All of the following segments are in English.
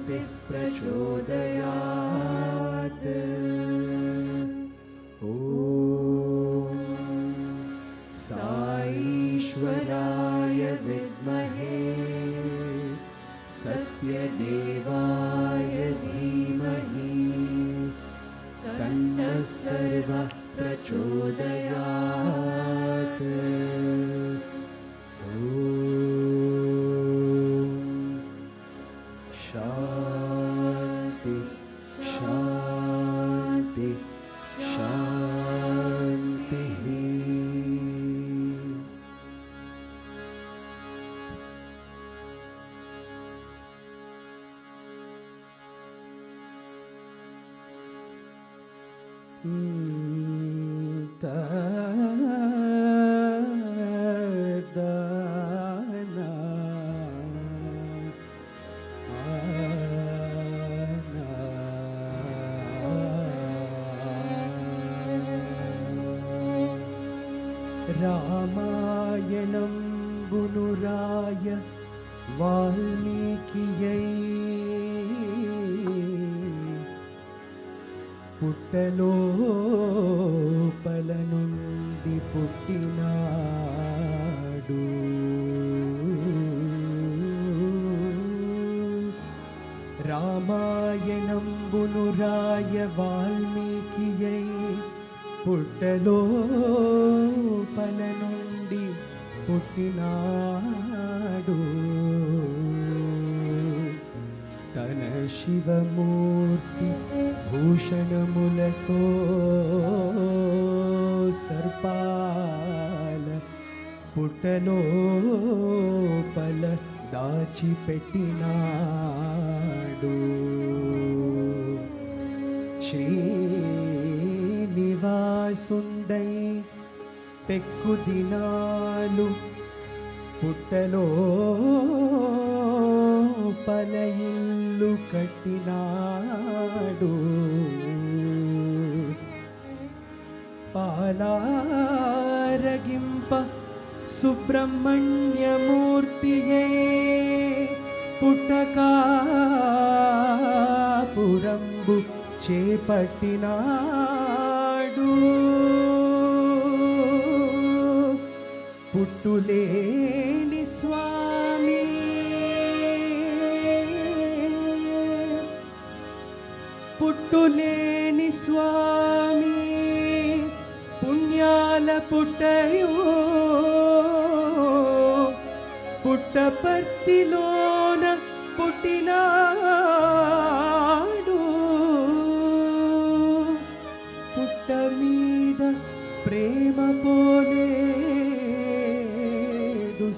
शान्तिः प्रचोदयात्। ॐ साईश्वराय विद्महे सत्यदेवाय धीमहि तन्नः सर्वः प्रचोदयात्। ॐ शान्ति शान्ति शान्तिः। रामायणं बुनुराय वाल्मीकियै పుట్టలోపల నుండి పుట్టినాడు. రామాయణంబునురాయ వాల్మీకియై పుట్టలోపల నుండి పుట్టినాడు. తన శివమూర్తి భూషణములతో సర్పాల పుట్టలోపల దాచిపెట్టినాడు. శ్రీనివాసుండై పెక్కు దినాలు పుట్టలోపల ఇల్లు కట్టినాడు. పాలారగింప సుబ్రహ్మణ్యమూర్తియే పుట్టకాపురంబు చేపట్టినాడు. పుట్టులేని స్వామి పుట్టులేని స్వామి పుణ్యాల పుట్టయో పుట్టపర్తిలోన పుట్టినాడు. పుట్ట మీద ప్రేమ పోలేడు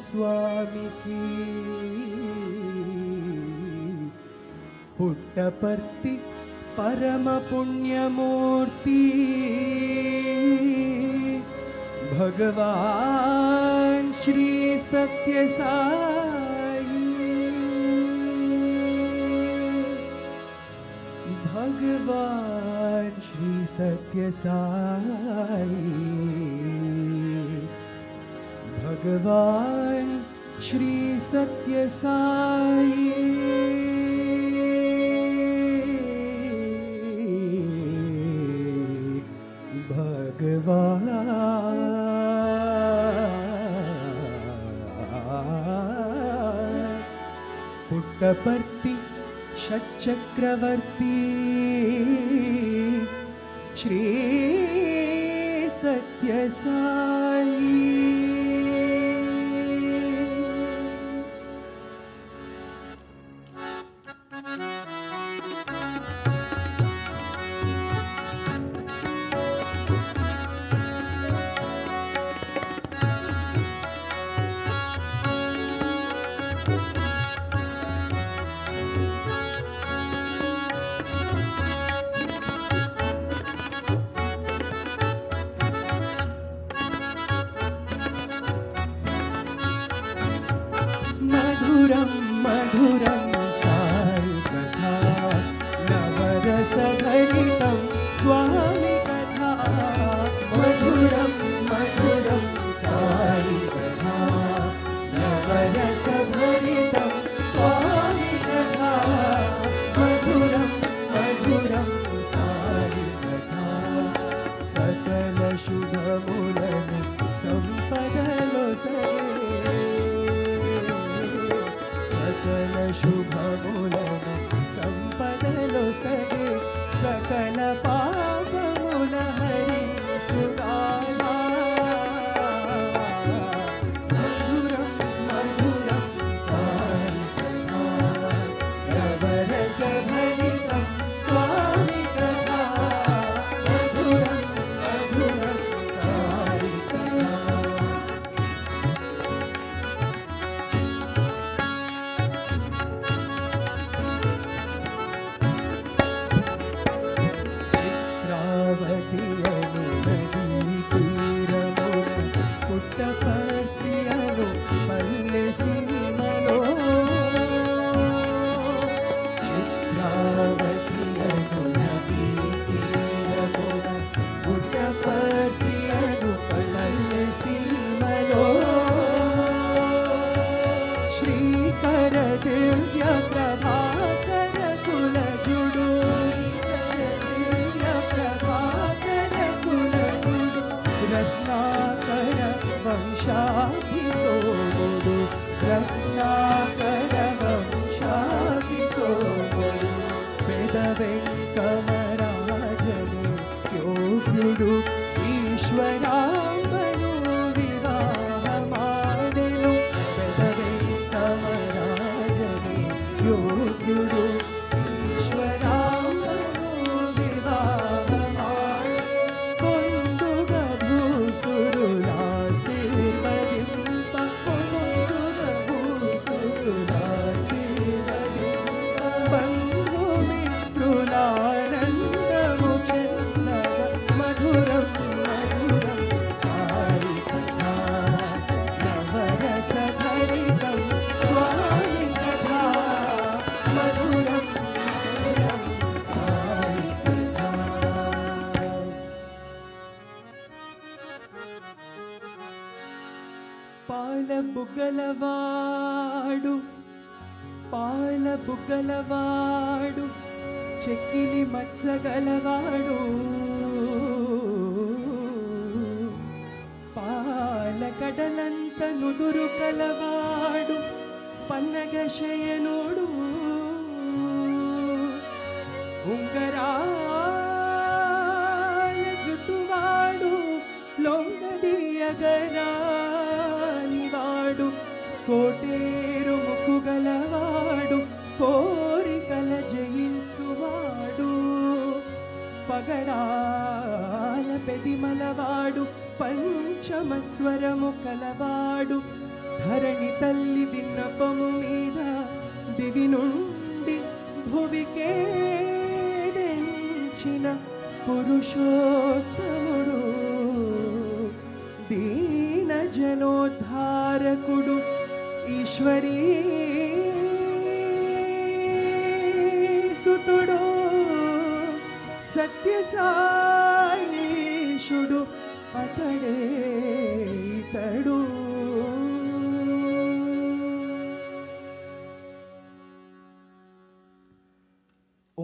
స్వామికి. పుట్టపర్తి పరమ పుణ్యమూర్తి భగవాన్ శ్రీ సత్య సాయి. భగవాన్ శ్రీ సత్య సాయి. భగవాన్ శ్రీ సత్య సాయి. పుట్టపర్తి షట్చక్రవర్తి శ్రీ సత్య సాయి. మధురం మధురం సాయి కథా నవరసభరితం స్వామి కథా. మధురం మధురం సాయి కథా నవరసభరితం స్వామి కథా. బుగ్గలవాడు పాల బుగ్గలవాడు చెక్కిలి మచ్చగలవాడు పాల కడలంత నుదురు కలవాడు పన్నగ శయనుడు ఉంగరాల జుట్టువాడు లొంగదీయగరానివాడు కోటేరు ముక్కుగలవాడు కోరికల జయించువాడు పగడాల పెదిమలవాడు పంచమస్వరము కలవాడు ధరణి తల్లి విన్నపము మీద దివి నుండి భువికే దెంచిన పురుషోత్తముడు దీన జనోద్ధారకుడు ఈశ్వరీ సుతుడు సత్యసాయీషుడు అతడే ఇతడు.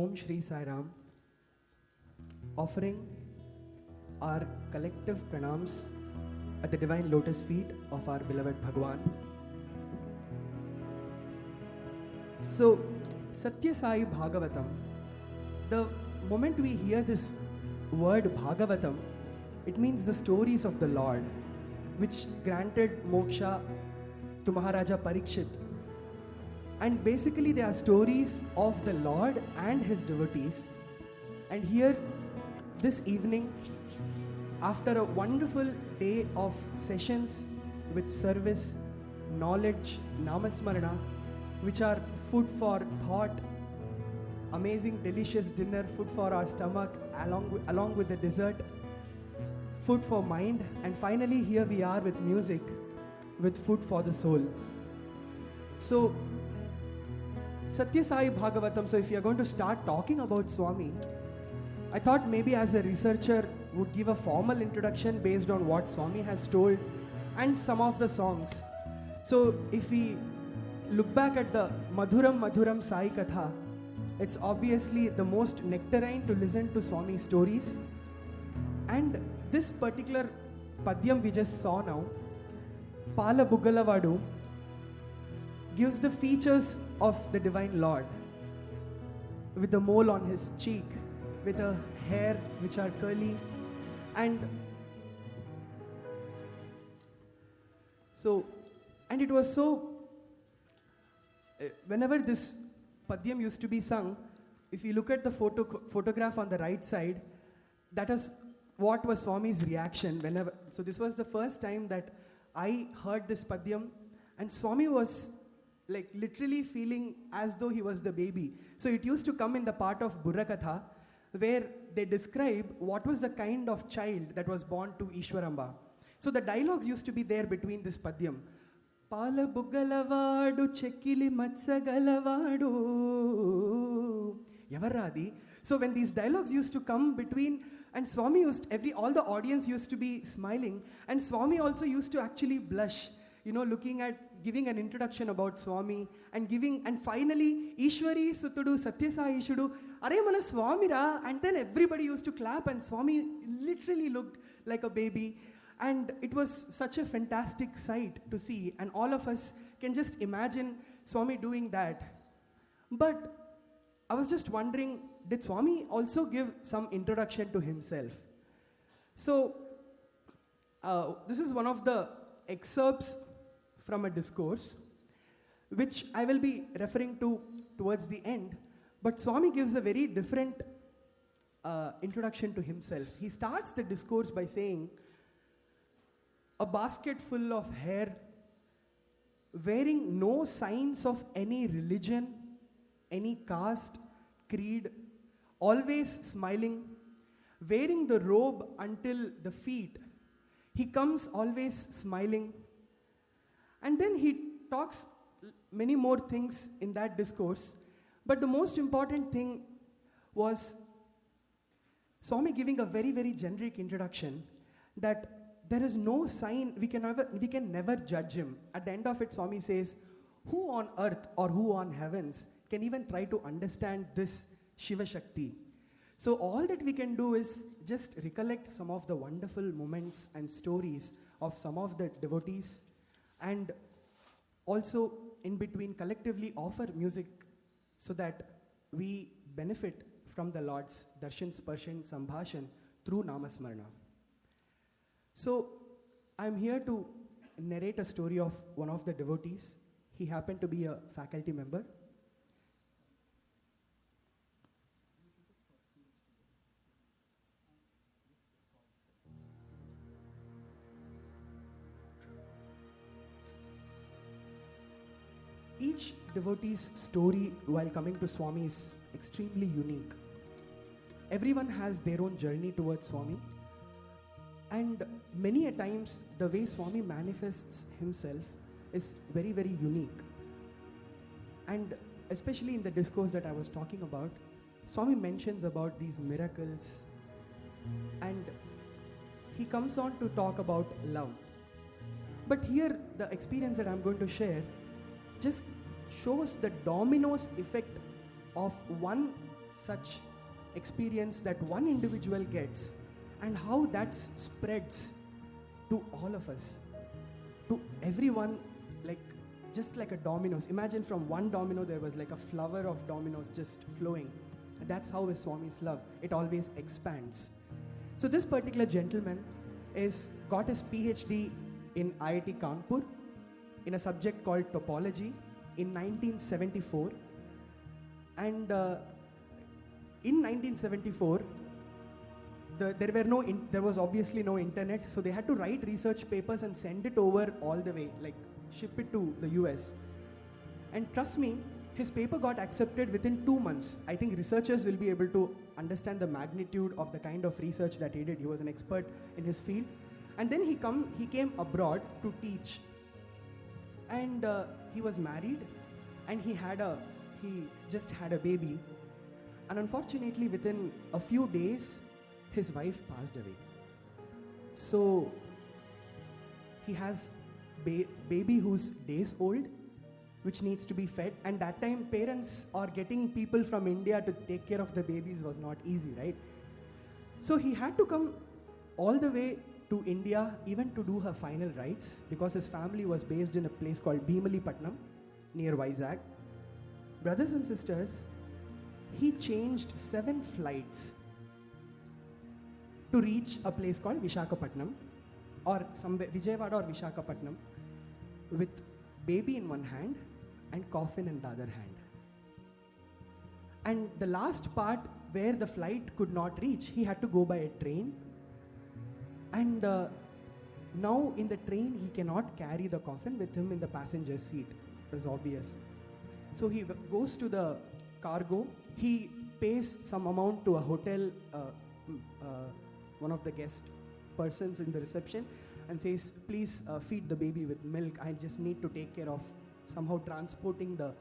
Om Shri Sai Ram, offering our collective pranams at the divine lotus feet of our beloved Bhagwan. So, Sathya Sai Bhagavatam, the moment we hear this word Bhagavatam, it means the stories of the Lord, which granted moksha to Maharaja Parikshit. And basically they are stories of the Lord and his devotees. And here, this evening, after a wonderful day of sessions with service, knowledge, namasmarana, which are food for thought, amazing delicious dinner, food for our stomach, along with the dessert, food for mind, and finally here we are with music, with food for the soul. So, Sathya Sai Bhagavatam, so if you are going to start talking about Swami, I thought maybe as a researcher would give a formal introduction based on what Swami has told and some of the songs. So if we look back at the Madhuram Madhuram Sai Katha, it's obviously the most nectarine to listen to Swami's stories. And this particular Padyam we just saw now, Pala Buggalavadu, gives the features of the Divine Lord, with the mole on his cheek, with a hair which are curly, and it was so, whenever this Padyam used to be sung, if you look at the photograph on the right side, that is what was Swami's reaction whenever. So this was the first time that I heard this Padyam, and Swami was like literally feeling as though he was the baby. So it used to come in the part of Burrakatha, where they describe what was the kind of child that was born to Ishwaramba. So the dialogues used to be there between this Padyam. Pala Buggalavadu Chekkili Matsagalavaadu Yavaradi. So when these dialogues used to come between, and Swami used, all the audience used to be smiling, and Swami also used to actually blush, looking at, giving an introduction about Swami, and finally, Ishwari Sutudu Satyasayishudu, Are mana Swami ra, and then everybody used to clap, and Swami literally looked like a baby, and it was such a fantastic sight to see, and all of us can just imagine Swami doing that. But I was just wondering, did Swami also give some introduction to himself? So, this is one of the excerpts from a discourse, which I will be referring to towards the end. But Swami gives a very different introduction to himself. He starts the discourse by saying, a basket full of hair, wearing no signs of any religion, any caste, creed, always smiling, wearing the robe until the feet. He comes always smiling. And then he talks many more things in that discourse. But the most important thing was Swami giving a very, very generic introduction that there is no sign, we can never judge him. At the end of it, Swami says, who on earth or who on heavens can even try to understand this Shiva Shakti? So all that we can do is just recollect some of the wonderful moments and stories of some of the devotees, and also in between collectively offer music so that we benefit from the Lord's darshan, sparshan, sambhashan through namasmarana. So I'm here to narrate a story of one of the devotees. He happened to be a faculty member. Each devotee's story while coming to Swami is extremely unique. Everyone has their own journey towards Swami, and many a times the way Swami manifests himself is very, very unique. And especially in the discourse that I was talking about, Swami mentions about these miracles, and he comes on to talk about love. But here, the experience that I'm going to share just shows the dominoes effect of one such experience that one individual gets, and how that spreads to all of us, to everyone, like just like a dominoes. Imagine from one domino there was like a flower of dominoes just flowing. And that's how is Swami's love. It always expands. So this particular gentleman got his PhD in IIT Kanpur in a subject called topology in 1974. And in 1974, there was obviously no internet, so they had to write research papers and send it over all the way, like ship it to the US. And trust me, his paper got accepted within 2 months. I think researchers will be able to understand the magnitude of the kind of research that he did. He was an expert in his field. And then he came abroad to teach. And he was married, and he just had a baby. And unfortunately, within a few days, his wife passed away. So he has baby who's days old, which needs to be fed. And that time, parents or getting people from India to take care of the babies was not easy, right? So he had to come all the way to India even to do her final rites, because his family was based in a place called Bhimalipatnam near Vizag. Brothers and sisters, he changed 7 flights to reach a place called Vishakhapatnam, or somewhere Vijayawada or Vishakhapatnam, with baby in one hand and coffin in the other hand. And the last part where the flight could not reach, he had to go by a train. And now in the train, he cannot carry the coffin with him in the passenger seat. It was obvious. So he goes to the cargo. He pays some amount to a hotel, one of the guest persons in the reception, and says, please feed the baby with milk. I just need to take care of somehow transporting the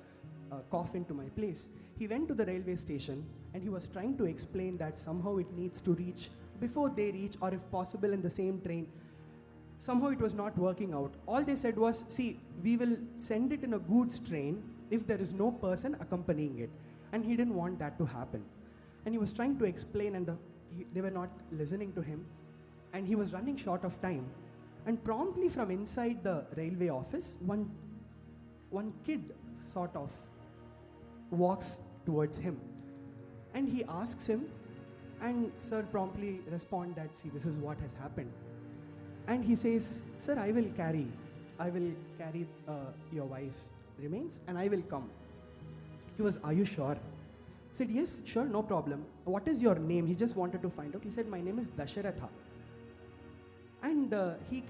coffin to my place. He went to the railway station, and he was trying to explain that somehow it needs to reach before they reach, or if possible in the same train. Somehow it was not working out. All they said was, see, we will send it in a goods train if there is no person accompanying it. And he didn't want that to happen. And he was trying to explain, and they were not listening to him. And he was running short of time. And promptly from inside the railway office, one kid sort of walks towards him. And he asks him, and sir promptly responds that, see, this is what has happened. And he says, sir, I will carry your wife's remains, and I will come. He was, are you sure? He said, yes, sure, no problem. What is your name? He just wanted to find out. He said, my name is Dasharatha. And he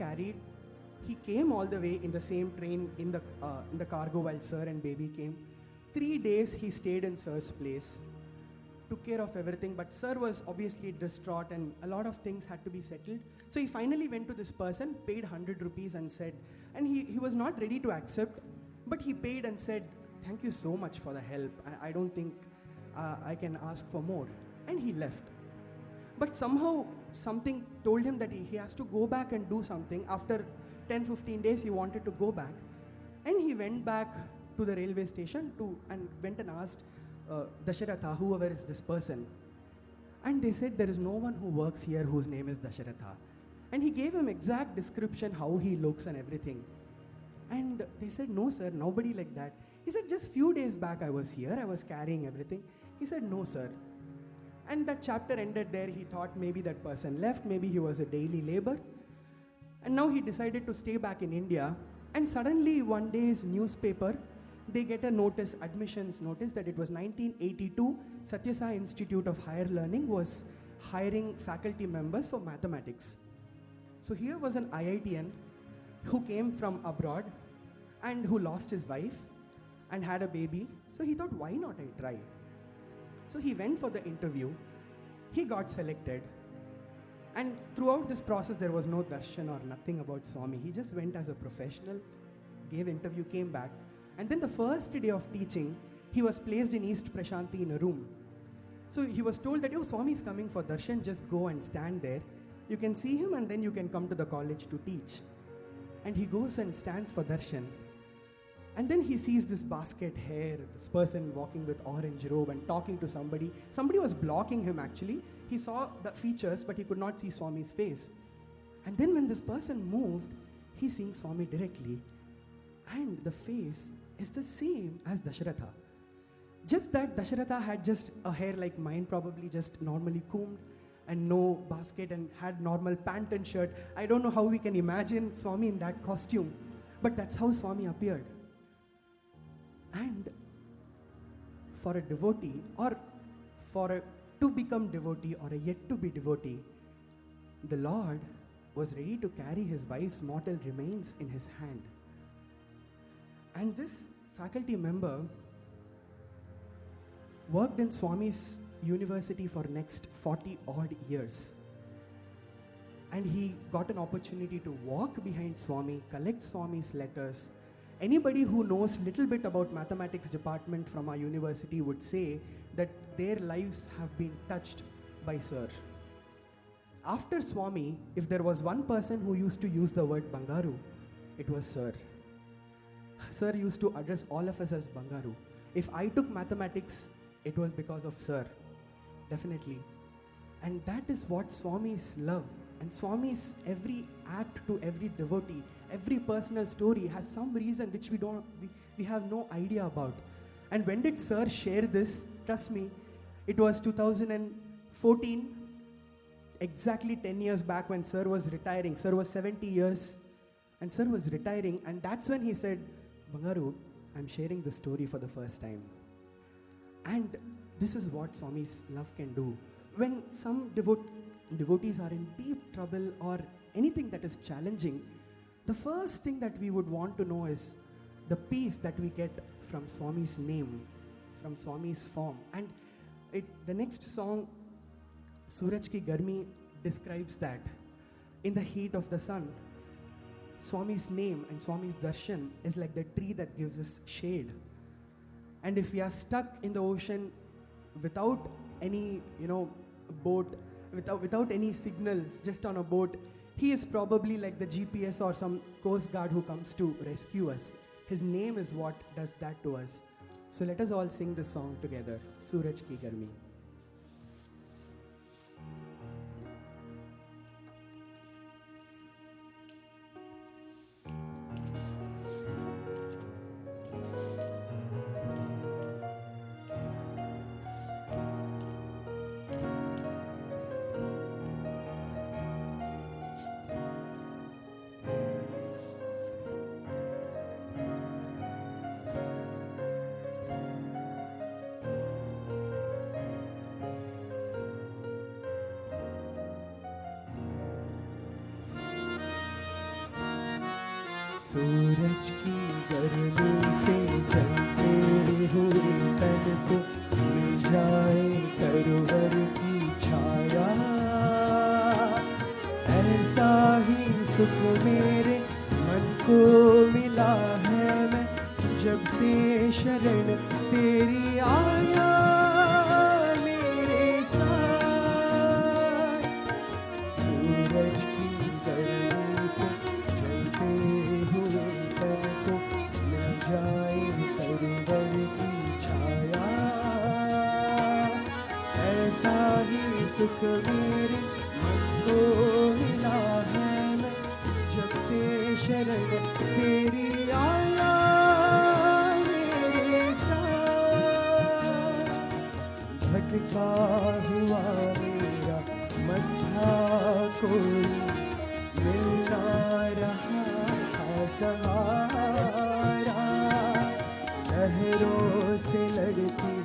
came all the way in the same train in the cargo while sir and baby came. 3 days he stayed in sir's place, took care of everything, but sir was obviously distraught and a lot of things had to be settled. So he finally went to this person, paid 100 rupees and said, and he was not ready to accept, but he paid and said, thank you so much for the help. I don't think I can ask for more. And he left. But somehow something told him that he has to go back and do something. After 10-15 days, he wanted to go back. And he went back to the railway station and went and asked Dasharatha, whoever is this person. And they said, there is no one who works here whose name is Dasharatha. And he gave him exact description, how he looks and everything. And they said, no sir, nobody like that. He said, just few days back I was here, I was carrying everything. He said, no sir. And that chapter ended there. He thought maybe that person left, maybe he was a daily labor. And now he decided to stay back in India. And suddenly one day's newspaper, they get a notice, admissions notice, that it was 1982, Sathya Institute of Higher Learning was hiring faculty members for mathematics. So here was an IITian who came from abroad and who lost his wife and had a baby. So he thought, why not I try? So he went for the interview. He got selected. And throughout this process, there was no darshan or nothing about Swami. He just went as a professional, gave interview, came back. And then the first day of teaching, he was placed in East Prashanti in a room. So he was told that, oh, Swami is coming for darshan, just go and stand there. You can see him and then you can come to the college to teach. And he goes and stands for darshan. And then he sees this basket hair, this person walking with orange robe and talking to somebody. Somebody was blocking him actually. He saw the features, but he could not see Swami's face. And then when this person moved, he's seeing Swami directly. And the face is the same as Dasharatha. Just that Dasharatha had just a hair like mine, probably just normally combed, and no basket, and had normal pant and shirt. I don't know how we can imagine Swami in that costume, but that's how Swami appeared. And for a devotee, or to become devotee, or a yet to be devotee, the Lord was ready to carry his wife's mortal remains in his hand. And this faculty member worked in Swami's university for next 40 odd years. And he got an opportunity to walk behind Swami, collect Swami's letters. Anybody who knows little bit about mathematics department from our university would say that their lives have been touched by Sir. After Swami, if there was one person who used to use the word Bangaru, it was Sir. Sir used to address all of us as Bangaru. If I took mathematics, it was because of Sir, definitely. And that is what Swami's love, and Swami's every act to every devotee, every personal story has some reason which we have no idea about. And when did Sir share this? Trust me, it was 2014, exactly 10 years back when Sir was retiring. Sir was 70 years and Sir was retiring, and that's when he said, Bangaru, I'm sharing the story for the first time. And this is what Swami's love can do. When some devotees are in deep trouble or anything that is challenging, the first thing that we would want to know is the peace that we get from Swami's name, from Swami's form. And the next song, Suraj Ki Garmi, describes that. In the heat of the sun, Swami's name and Swami's darshan is like the tree that gives us shade. And if we are stuck in the ocean without any, boat, without any signal, just on a boat, he is probably like the GPS or some coast guard who comes to rescue us. His name is what does that to us. So let us all sing this song together, Suraj Ki Garmi. सूरज की गर्मी से जलते हुए तन को मिल जाए तरवर की छाया, ऐसा ही सुख मेरे मन को मिला है, मैं जब से शरण तेरी आया मेरे साथ। सुख मेरे मन को मिला है मैं जब से शरण तेरी आया मेरे साथ। भटका हुआ मेरा मन था कोई मिलना रहा था सहारा। लहरों से लड़ती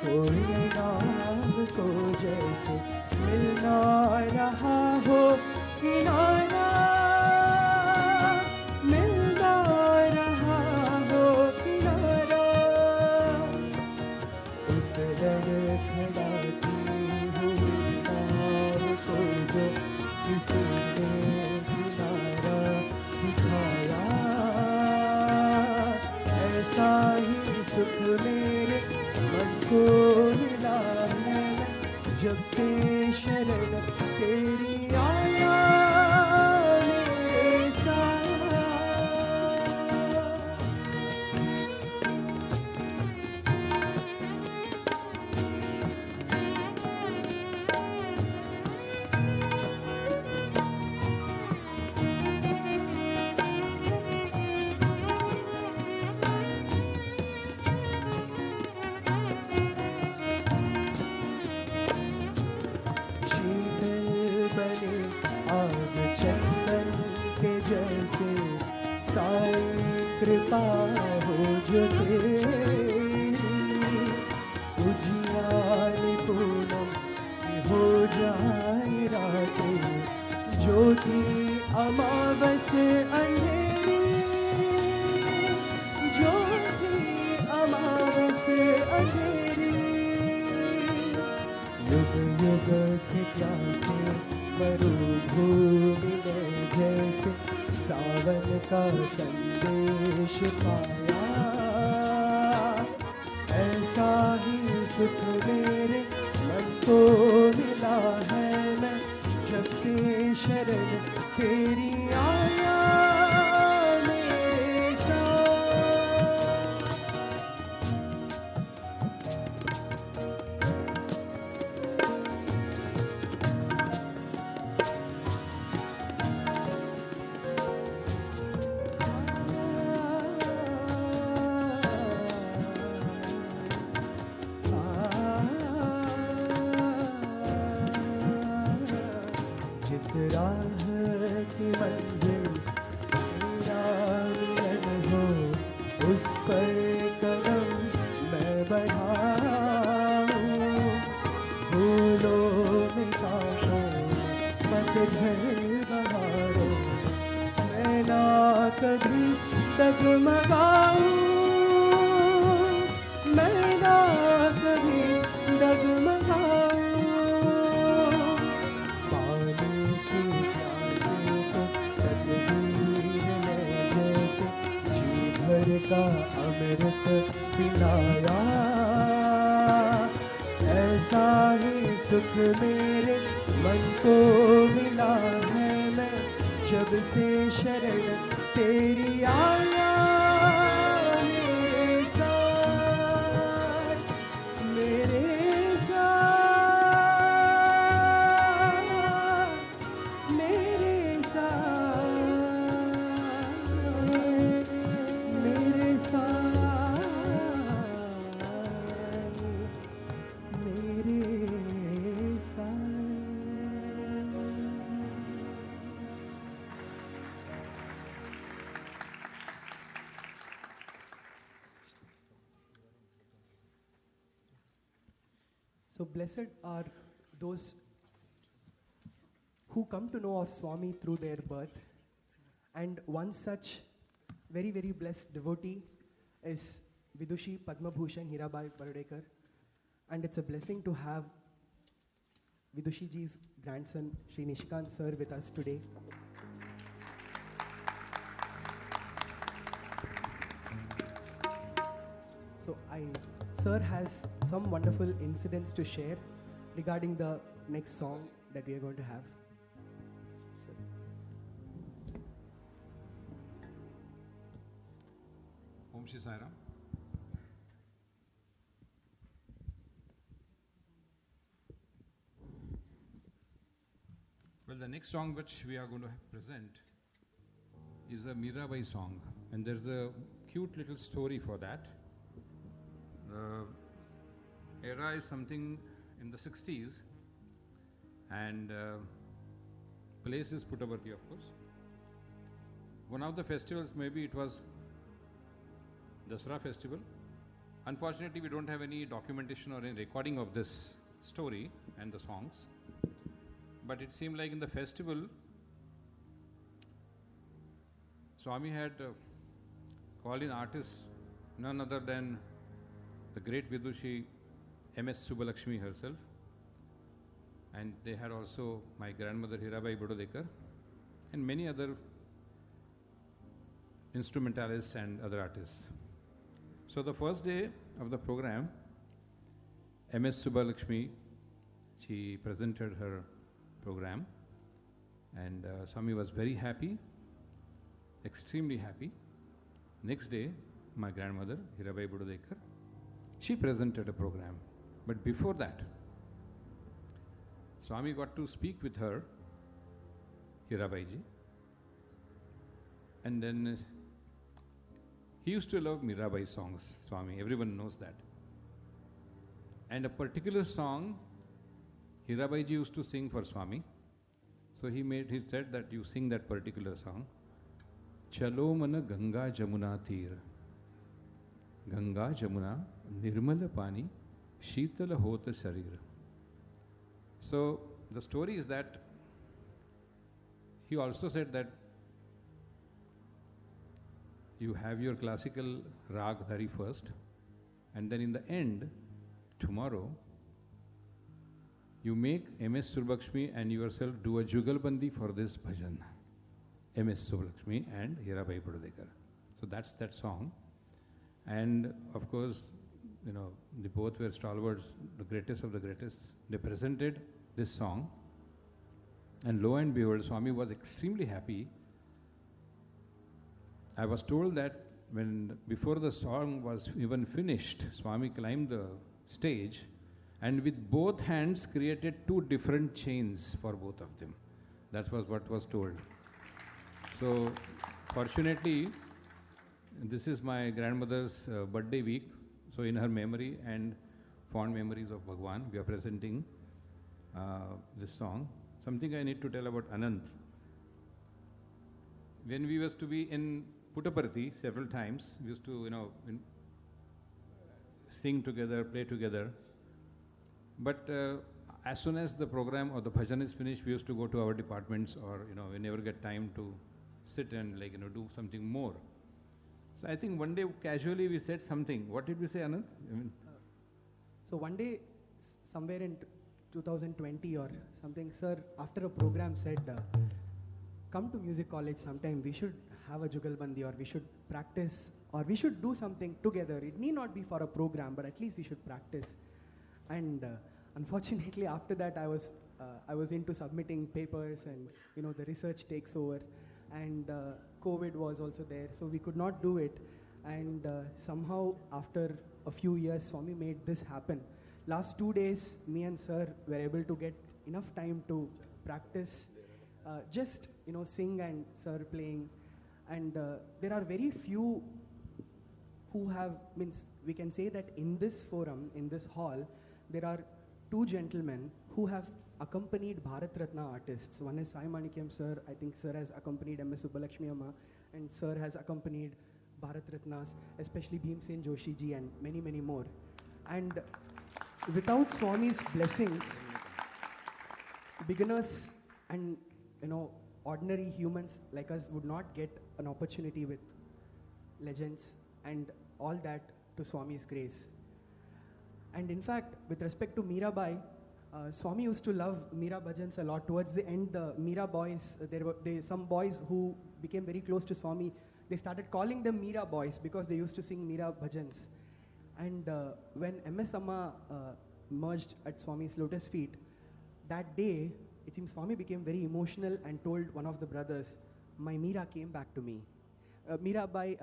कोई नाव को जैसे मिलना रहा हो किनारा। मिलना रहा हो किनारा। उस लड़खड़ाती हुई नाव को जो किसी ने किनारा दिखाया। ऐसा ही सुख मेरे मन को मिला है जब से शरण तेरी आया मेरे साथ। जैसे साई कृपा हो जो तेरी। उजियारी पूनम हो जाए रातें ज्योति अमावस अंधेरी। ज्योति अमावस अंधेरी। युग युग से प्यासे मरुभूमि में जैसे सावन का संदेश पाया। ऐसा ही सुख मेरे मन को मिला है मैं जब से शरण तेरी आया मेरे साथ। राह की मंजिल तेरा मिलन हो उस पर कदम मैं बढ़ाऊं। फूलों में कांटों पतझड़ बहारों मैं ना कभी डगमगाऊं। मैं ना कभी डगमगाऊं। का अमृत पिलाया। ऐसा ही सुख मेरे मन को मिला है मैं जब से शरण तेरी आया मेरे साथ। मेरे साथ मेरे So blessed are those who come to know of Swami through their birth. And one such very, very blessed devotee is Vidushi Padma Bhushan Hirabai Bardekar. And it's a blessing to have Vidushi ji's grandson, Sri Nishikant sir, with us today. So sir has some wonderful incidents to share regarding the next song that we are going to have. Om Shri Sai Ram. the next song which we are going to present is a Mirabai song, and there's a cute little story for that. The era is something in the 60s, and place is Puttaparthi, of course. One of the festivals, maybe it was Dasara festival. Unfortunately, we don't have any documentation or any recording of this story and the songs. But it seemed like in the festival, Swami had called in artists, none other than the great Vidushi M.S. Subbalakshmi herself. And they had also my grandmother Hirabai Bododekar and many other instrumentalists and other artists. So the first day of the program, M.S. Subbalakshmi, she presented her program, and Swami was very happy, extremely happy. Next day, my grandmother, Hirabai Bododekar, she presented a program. But before that, Swami got to speak with her, Hirabai ji, and then he used to love Mirabai songs, Swami, everyone knows that. And a particular song, Hirabai ji used to sing for Swami. So he said that you sing that particular song. Chalo mana Ganga Jamuna Tir. Ganga Jamuna Nirmala Pani Sheetala Hota Sharir. So the story is that he also said that you have your classical rag dhari first, and then in the end, tomorrow, you make M.S. Subbalakshmi and yourself do a jugalbandi for this bhajan. M.S. Subbalakshmi and Hirabai Bododekar. So that's that song. And of course, you know, they both were stalwarts, the greatest of the greatest. They presented this song. And lo and behold, Swami was extremely happy. I was told that before the song was even finished, Swami climbed the stage and with both hands created two different chains for both of them. That was what was told. So, fortunately, this is my grandmother's birthday week. So, in her memory and fond memories of Bhagwan, we are presenting this song. Something I need to tell about Anant. When we used to be in Puttaparthi several times, we used to, sing together, play together. But as soon as the program or the bhajan is finished, we used to go to our departments, or we never get time to sit and do something more. So I think one day casually we said something. What did we say, Anand? So one day, somewhere in 2020 or something, sir, after a program said, come to music college sometime, we should have a jugalbandi, or we should practice, or we should do something together. It need not be for a program, but at least we should practice. And unfortunately, after that, I was into submitting papers, and the research takes over, and COVID was also there, so we could not do it. And somehow, after a few years, Swami made this happen. Last 2 days, me and sir were able to get enough time to practice, just sing and sir playing. And there are very few who have, we can say that in this forum, in this hall, there are two gentlemen who have accompanied Bharat Ratna artists. One is Sai Manikyam sir, I think sir has accompanied M.S. Subbalakshmi Amma, and sir has accompanied Bharat Ratnas, especially Bhimsen Joshi ji and many, many more. And without Swami's blessings, beginners and ordinary humans like us would not get an opportunity with legends, and all that to Swami's grace. And in fact, with respect to Mirabai, Swami used to love Meera bhajans a lot. Towards the end, the Meera boys, there were some boys who became very close to Swami. They started calling them Meera boys because they used to sing Meera bhajans. And when M.S. Amma merged at Swami's lotus feet, that day, it seems Swami became very emotional and told one of the brothers, my Meera came back to me. Mirabai,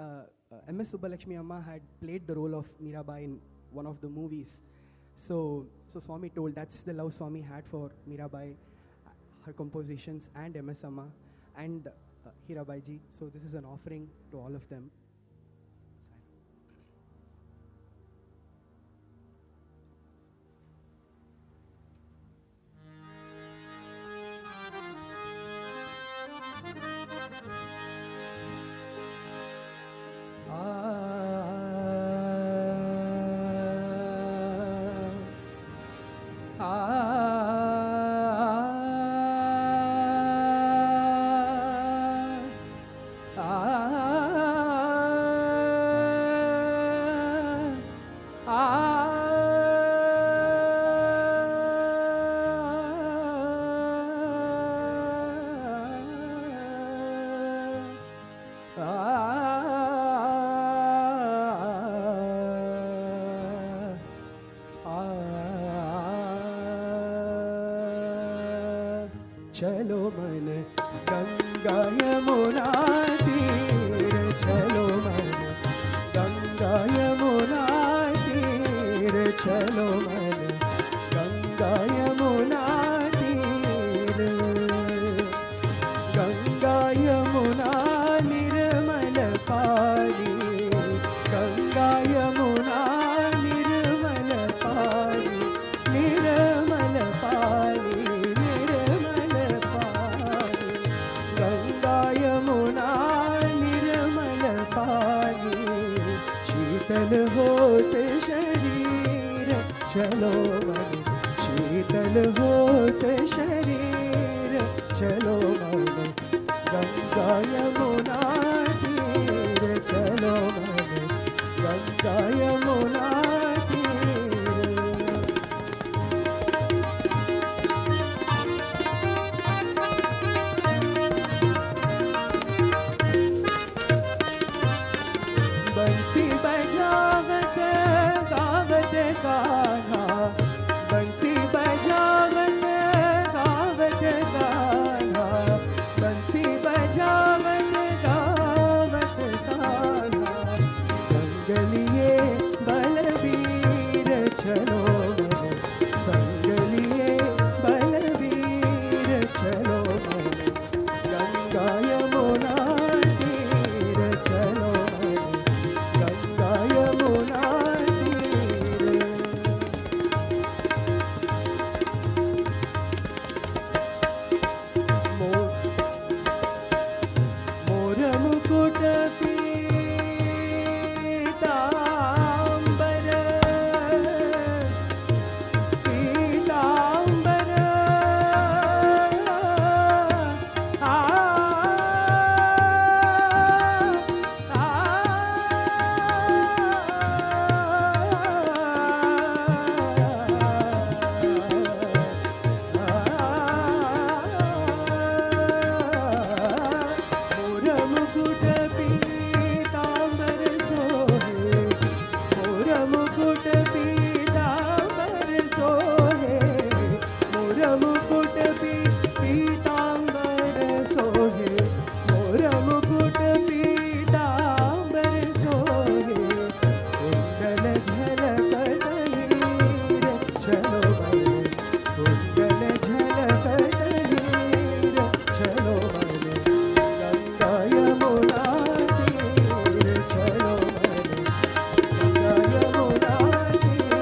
M.S. Subbalakshmi Amma had played the role of Mirabai in one of the movies. So Swami told that's the love Swami had for Mirabai. her compositions, and MS Amma and Hirabai ji. So this is an offering to all of them. चलो मन गंगा यमुना तीर, चलो मन गंगा यमुना तीर, चलो मन गंगा यमुना तीर। गंगा यमुना निर्मल पानी, गंगा यमुना निर्मल पानी, निर्मल पानी, शीतल होत शरीर, चलो मन शीतल होत शरीर, चलो मन गंगा यमुना तीर, चलो मन गंगा यमुना तीर। बंसी बजावत गावत गाना, बंसी बजावत गावत गाना, बंसी बजावत गावत गाना। संग लिए बलवीर, चलो मन संग लिए बलवीर, चलो मन गंगा यमुना तीर, चलो गंगा यमुना तीर। मोर मुकुट पीतांबर, पीतांबर, मोर मुकुट पीतांबर सोहे, मोर मुकुट पीतांबर सोहे, मोर मुकुट पीतांबर सोहे, मोर मुकुट पीतांबर सोहे। कुंडल झलकत हीर, चलो मन कुंडल झलकत हीर, चलो मन गंगा यमुना तीर, चलो मन गंगा यमुना तीर।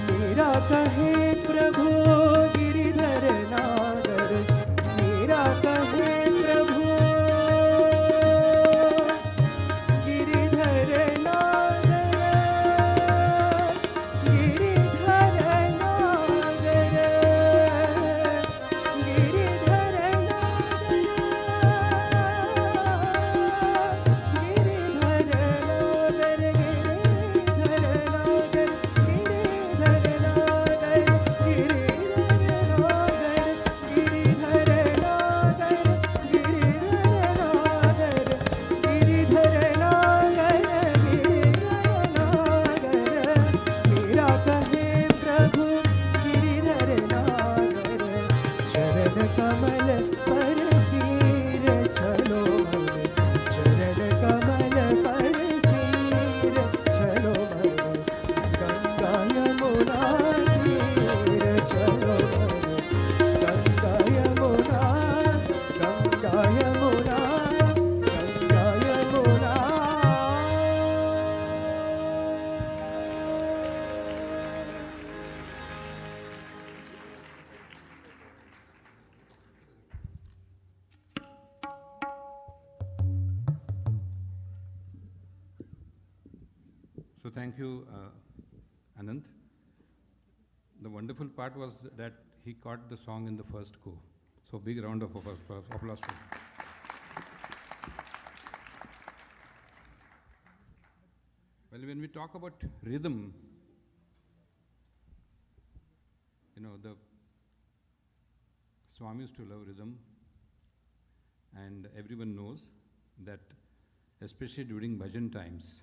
मेरा कहे प्रभु गिरिधर नागर, मेरा कहे प्रभु गिरिधर नागर, गिरिधर नागर, गिरिधर नागर, गिरिधर नागर, गिरिधर नागर, गिरिधर नागर, So thank you, Anand. The wonderful part was that he caught the song in the first go. So big round of applause for him. Well, when we talk about rhythm, the Swami used to love rhythm, and everyone knows that, especially during bhajan times,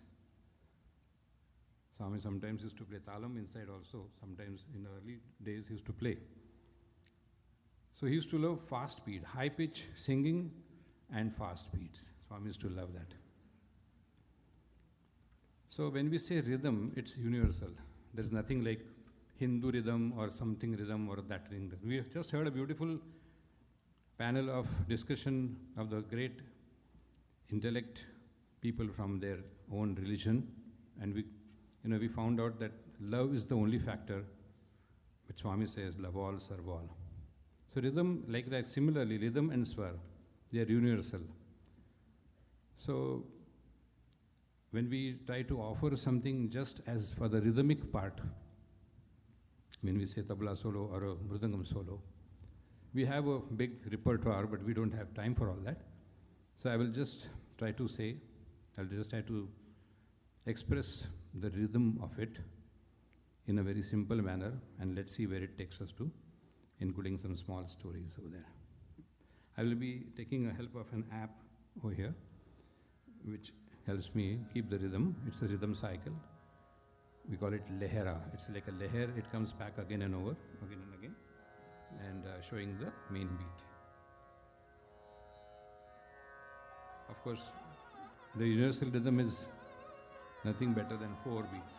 Swami sometimes used to play talam inside also, sometimes in the early days he used to play. So he used to love fast beat, high pitch singing and fast beats. Swami used to love that. So when we say rhythm, it's universal. There's nothing like Hindu rhythm or something rhythm or that rhythm. We have just heard a beautiful panel of discussion of the great intellect people from their own religion, and we found out that love is the only factor, which Swami says, love all, serve all. So rhythm, like that, similarly, rhythm and swar, they are universal. So when we try to offer something just as for the rhythmic part, when we say tabla solo or a mridangam solo, we have a big repertoire, but we don't have time for all that. So I will just try to express the rhythm of it in a very simple manner, and let's see where it takes us to, including some small stories over there. I will be taking a help of an app over here, which helps me keep the rhythm. It's a rhythm cycle. We call it lehera. It's like a leher. It comes back again and over, again and again, and showing the main beat. Of course, the universal rhythm is nothing better than 4 beats.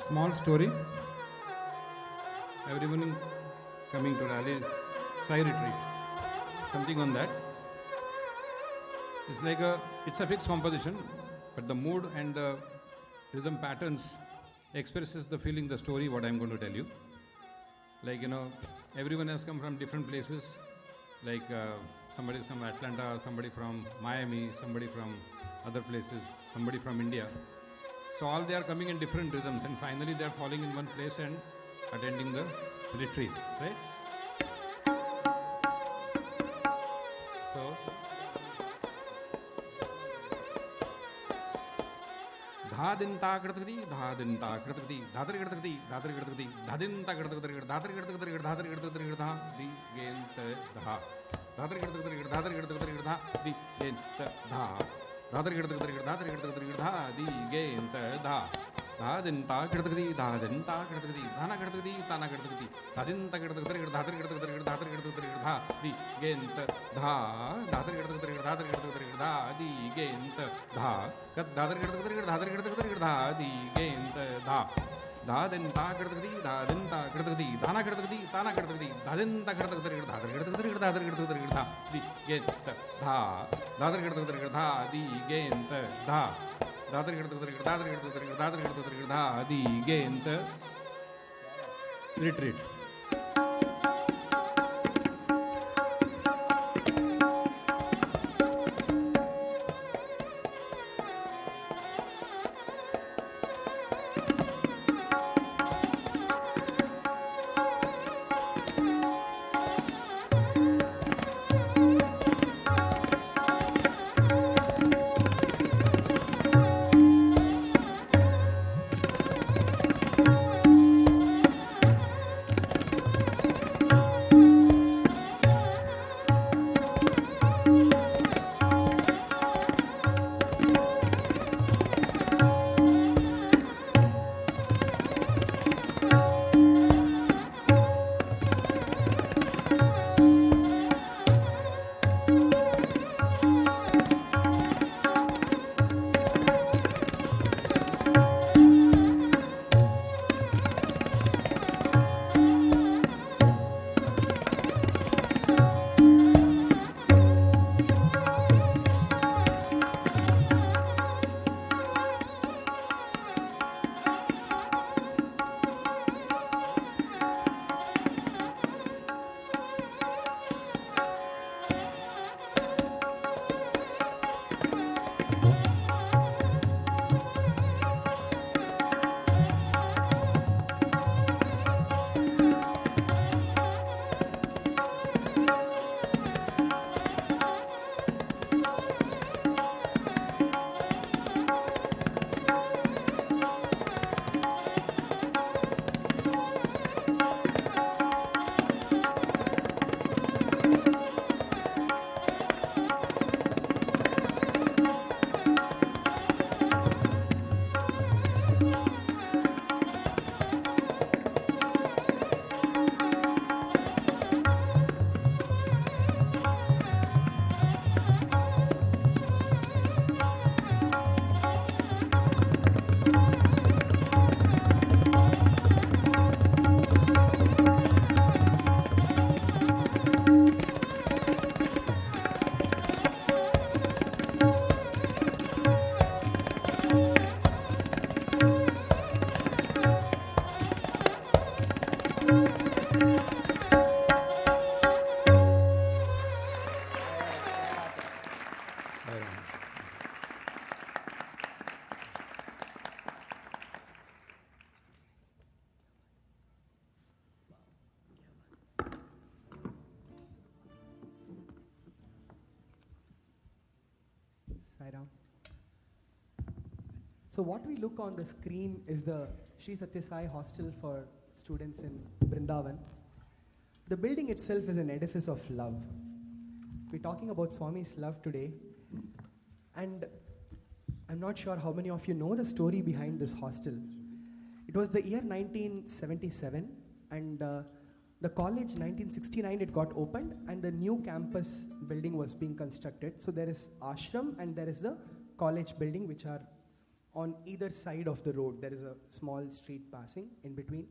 Small story. Everyone coming to Raleigh, Sai retreat. Something on that. It's a fixed composition, but the mood and the rhythm patterns expresses the feeling, the story, what I'm going to tell you. Everyone has come from different places. Somebody is from Atlanta, somebody from Miami, somebody from other places, somebody from India. So all they are coming in different rhythms, and finally they are falling in one place and attending the retreat, right? So dha din ta krtati dha din ta krtati dhadar krtati dhadar krtati dhadin ta krtati dhadar krtati dhadar krtati dha di gent dha dhadar krtati dhadar krtati dha di gent dha dhadar krtati dhadar krtati dha di gent dha dhadin ta krtati dhadin ta krtati dhana krtati tana krtati dhadin ta krtati dhadar krtati dhadar krtati dha di gent dha dhadar krtati dhadar krtati dha di gent dha kat dhadar krtati dhadar krtati dha di gent dha dhadin ta krtati dhana krtati tana krtati dhadin ta krtati dhadar krtati dhadar krtati dha di gent dha dhadar krtati dha di gent dha dhadar krtati dhadar krtati dha di gent retreat. Sairam. So what we look on the screen is the Sri Sathya Sai hostel for students in Brindavan. The building itself is an edifice of love. We're talking about Swami's love today. And I'm not sure how many of you know the story behind this hostel. It was the year 1977, and the college 1969 it got opened, and the new campus building was being constructed. So there is ashram and there is the college building, which are on either side of the road. There is a small street passing in between.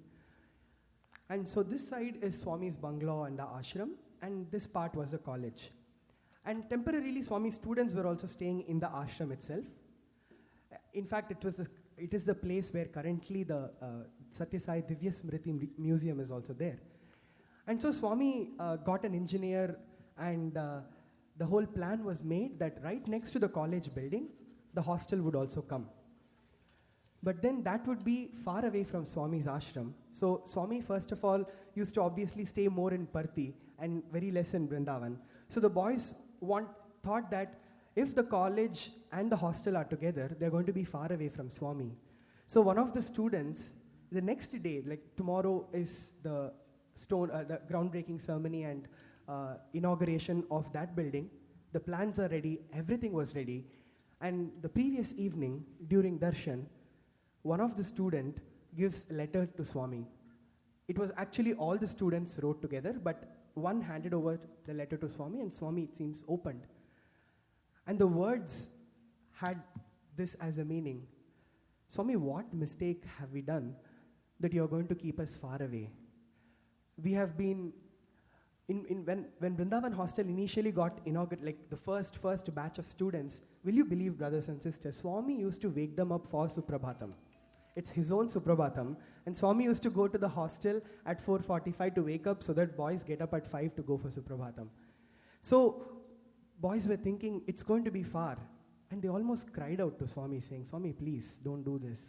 And so this side is Swami's bungalow and the ashram, and this part was the college. And temporarily Swami's students were also staying in the ashram itself. In fact, it is the place where currently the Sathya Sai Divya Smriti Museum is also there. And so Swami got an engineer, and the whole plan was made that right next to the college building, the hostel would also come. But then that would be far away from Swami's ashram. So Swami, first of all, used to obviously stay more in Parthi and very less in Vrindavan. So the boys thought that if the college and the hostel are together, they're going to be far away from Swami. So one of the students, the next day, like tomorrow is the groundbreaking ceremony and inauguration of that building. The plans are ready, everything was ready. And the previous evening, during darshan, one of the student gives a letter to Swami. It was actually all the students wrote together, but one handed over the letter to Swami, and Swami, it seems, opened. And the words had this as a meaning. Swami, what mistake have we done that you are going to keep us far away? We have been, when Vrindavan Hostel initially got inaugurated, like the first batch of students, will you believe, brothers and sisters, Swami used to wake them up for Suprabhatam. It's his own Suprabhatam. And Swami used to go to the hostel at 4:45 to wake up so that boys get up at 5 to go for Suprabhatam. So boys were thinking, it's going to be far. And they almost cried out to Swami saying, Swami, please don't do this.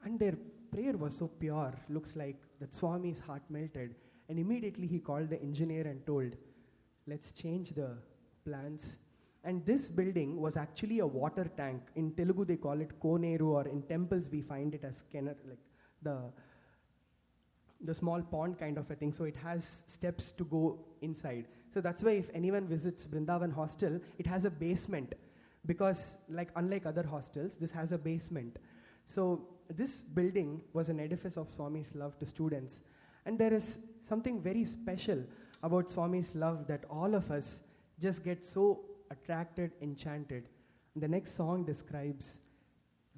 And their prayer was so pure, looks like that Swami's heart melted. And immediately he called the engineer and told, let's change the plans. And this building was actually a water tank. In Telugu they call it Koneru, or in temples we find it as Kenner, like the small pond kind of a thing. So it has steps to go inside. So that's why if anyone visits Brindavan Hostel, it has a basement. Because unlike other hostels, this has a basement. So this building was an edifice of Swami's love to students. And there is something very special about Swami's love that all of us just get so attracted, enchanted. The next song describes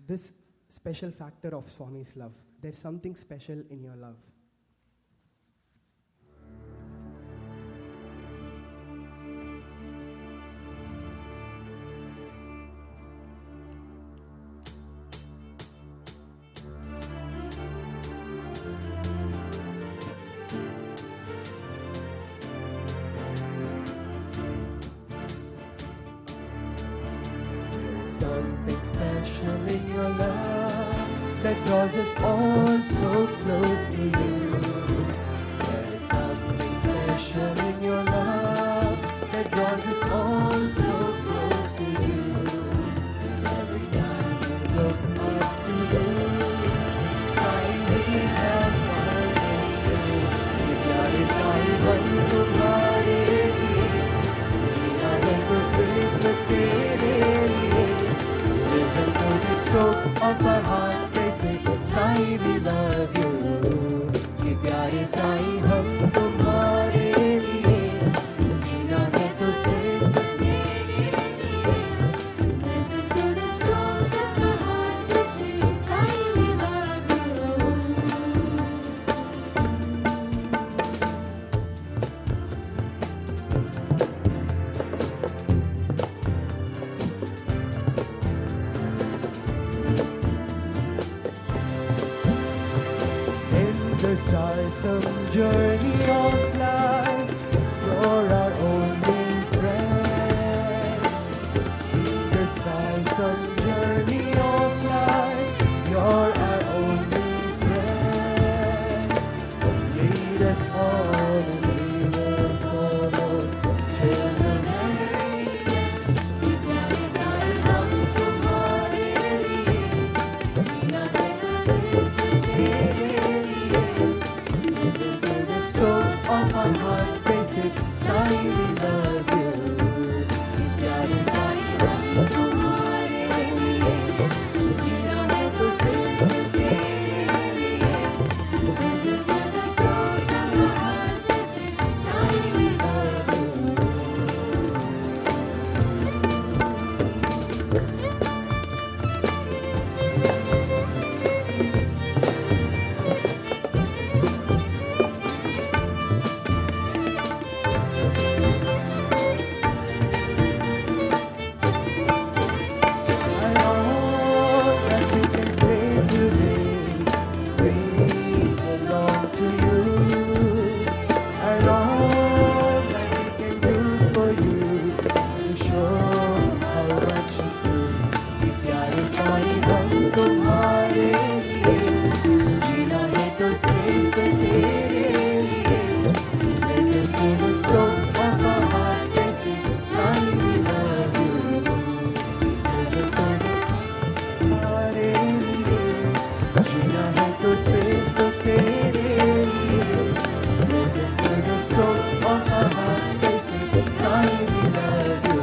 this special factor of Swami's love. There's something special in your love. Something special in your love that draws us all so close to you. There is something special in your love that draws us all so close to you. Every time we look up to you, sign we have found it true. Pyare sai ban tumhare liye, jeena hai to sirf tere liye. Listen to the strokes of our hearts, they say, Sai, we love you. Ye pyare Sai, hum tumhare liye, jeena hai to sirf tere liye. Listen to the strokes of our hearts, they say, Sai, we love you. In the starsome journey of life, you're our only friend. In the starsome journey of life, you're our only friend. Lead us on and we will follow till the very end. तुम्हारे लिए, जीना है तो सिर्फ तेरे लिए। Listen to the strokes of my heart, saying we love you. And all that we can say today, we belong to you. And all that we can do for you, to show how much it's true. कि प्यारे साईं हम तुम्हारे लिए, जीना है तो सिर्फ तेरे लिए। Listen to the strokes of our hearts, they say, Sai we love you. Listen to the तुम्हारे लिए, जीना है तो सिर्फ तेरे लिए। Listen to the strokes of our hearts, they say, Sai we love you.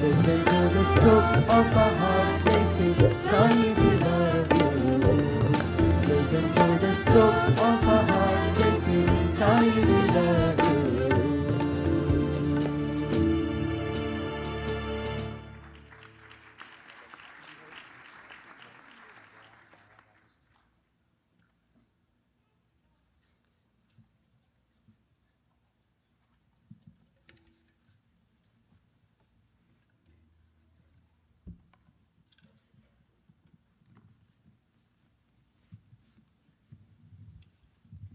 Listen to the strokes of our hearts, they say, Sai we love you. Listen to the strokes of our hearts, they say, Sai we love you.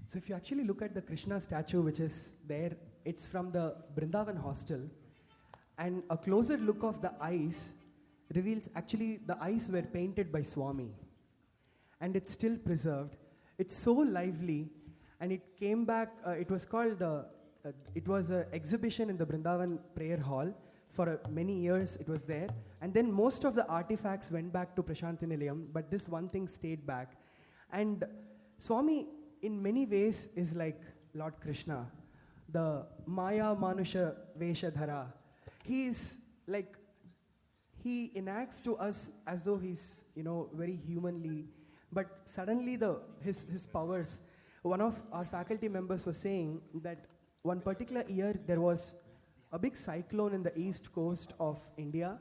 So if you actually look at the Krishna statue which is there, it's from the Brindavan hostel, and a closer look of the eyes reveals actually the eyes were painted by Swami, and it's still preserved. It's so lively, and it came back, it was called it was an exhibition in the Brindavan prayer hall. For many years it was there, and then most of the artifacts went back to Prashanti Nilayam, but this one thing stayed back. And Swami in many ways is like Lord Krishna, the Maya Manusha Veshadhara. He is like, he enacts to us as though he's, very humanly, but suddenly his powers. One of our faculty members was saying that one particular year there was a big cyclone in the east coast of India,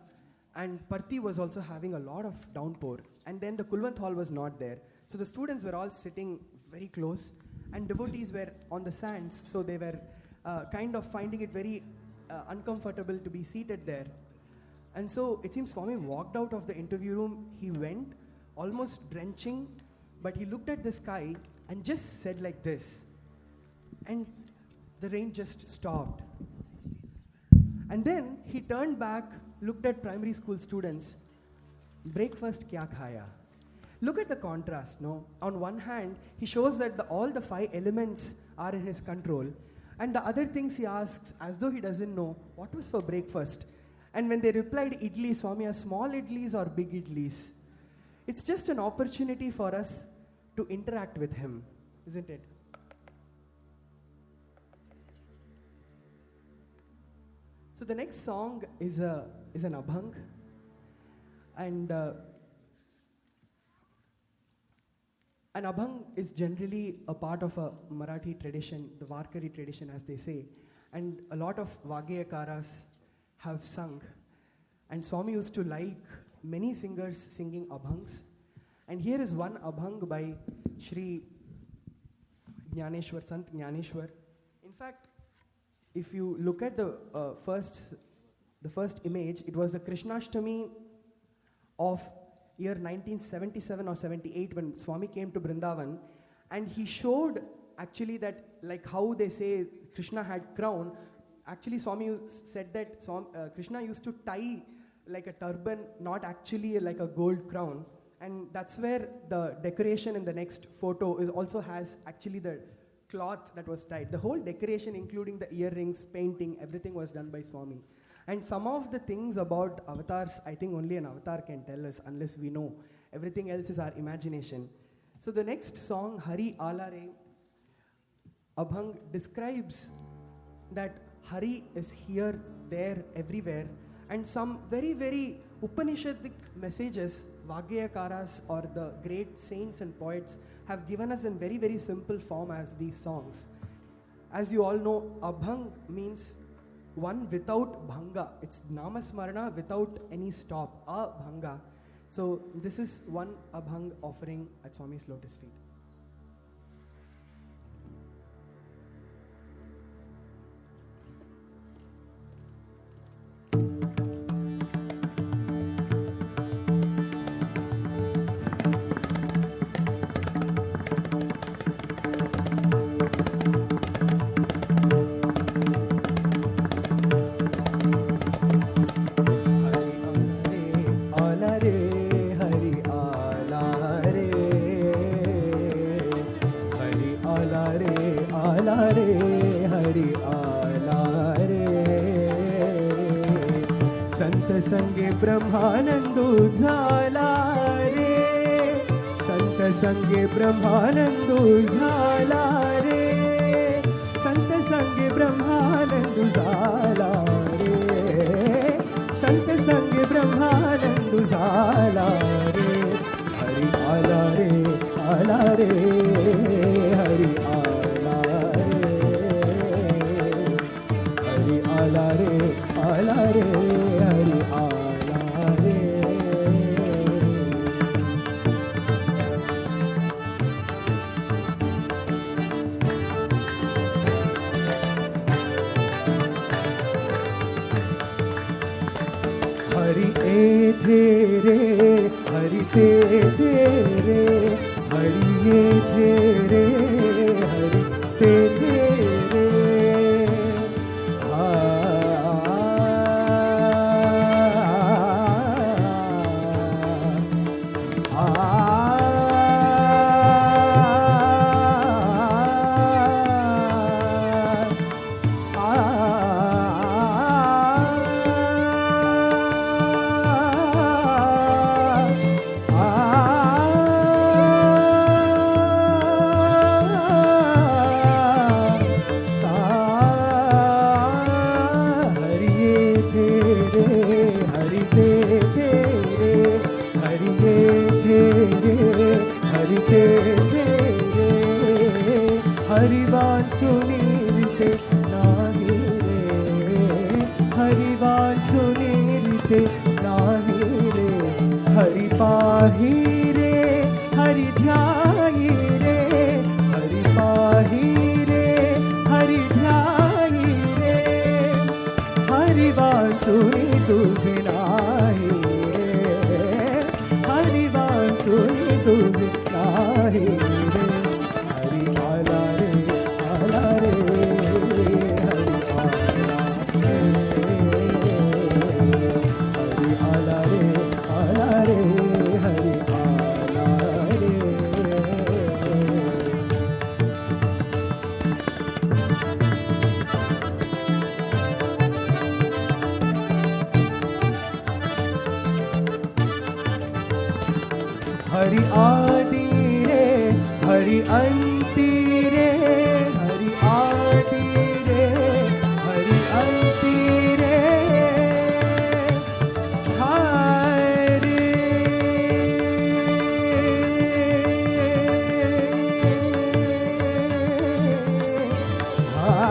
and Parthi was also having a lot of downpour, and then the Kulwant Hall was not there. So the students were all sitting very close, and devotees were on the sands, so they were kind of finding it very uncomfortable to be seated there. And so it seems Swami walked out of the interview room, he went, almost drenching, but he looked at the sky and just said like this, and the rain just stopped. And then he turned back, looked at primary school students, breakfast kya khaya? Look at the contrast, no? On one hand, he shows that all the 5 elements are in his control, and the other things he asks as though he doesn't know what was for breakfast. And when they replied idli, Swami, are small idlis or big idlis? It's just an opportunity for us to interact with him, isn't it? So the next song is an abhang, and an abhang is generally a part of a Marathi tradition, the Varkari tradition as they say, and a lot of Vageyakaras have sung, and Swami used to like many singers singing abhangs, and here is one abhang by Shri Jnaneshwar, Sant Jnaneshwar. In fact, if you look at the first image, it was the Krishnashtami of year 1977 or 78 when Swami came to Brindavan, and he showed actually that, like how they say Krishna had crown, actually Swami said that Krishna used to tie like a turban, not actually like a gold crown, and that's where the decoration in the next photo also has actually the cloth that was tied. The whole decoration, including the earrings, painting, everything was done by Swami. And some of the things about avatars, I think only an avatar can tell us unless we know. Everything else is our imagination. So the next song, Hari Alare, Abhang describes that Hari is here, there, everywhere, and some very, very Upanishadic messages, Vagyakaras or the great saints and poets have given us in very, very simple form as these songs. As you all know, Abhang means one without bhanga. It's namasmarana without any stop, abhanga. So this is one Abhang offering at Swami's lotus feet. संगे ब्रह्मानंदो झाला रे, संत संगे ब्रह्मानंदो झाला रे, संत संगे ब्रह्मानंदो झाला रे, संत संगे ब्रह्मानंदो झाला रे, हरि आला रे, आला रे, हरि आला रे, हरि आला रे, आला रे, हरि आला रे. हरि एथे रे, हरि तेथे रे, हरि एथे रे, हरि तेथे रे. हरिवांचुनीरिते नाही रे, हरिवांचुनीरिते नाही रे, हरि पाही रे, हरि ध्याई रे, हरि पाही रे, हरि ध्याई रे, हरिवांचुनी तुझे नाही रे, हरिवांचुनी तुझे नाही रे. हरि आला रे, आला रे, हरि आला रे, हरि आला रे, आला रे, हरि आला रे. हरि आदि रे, हरि अंति रे, हरि आदि रे, हरि अंति रे, हरि हरि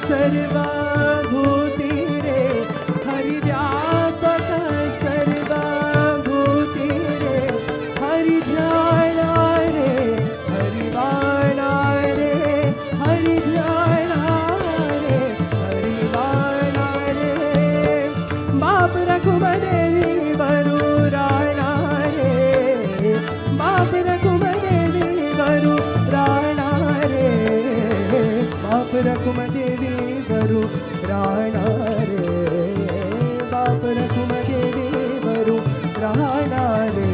सर्वभूति रे, हरि व्यापक सर्वभूति रे, हरि ज्ञाना रे, हरि वाणा रे, हरि ज्ञाना रे, हरि वाणा रे. बाप रघुबदेवी बरु राणा रे, बाप रघुबदेवी बरु राणा रे, बाप रघुबदेवी बरु राणा रे, बाप रघुबदेवी बरु राणा रे.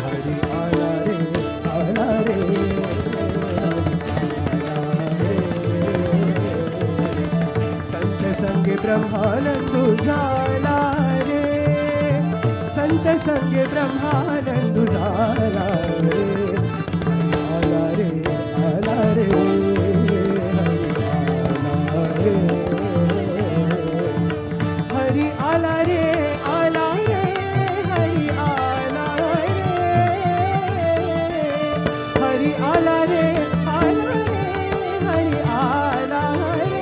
हरि आला रे, आला रे, हरि आला रे. ब्रह्मानंदू झाला रे, संत संगे ब्रह्मानंदू झाला रे, आला रे आला रे हरी आला रे, आला रे हरी आला रे, हरी आला रे, आला रे हरी आला रे.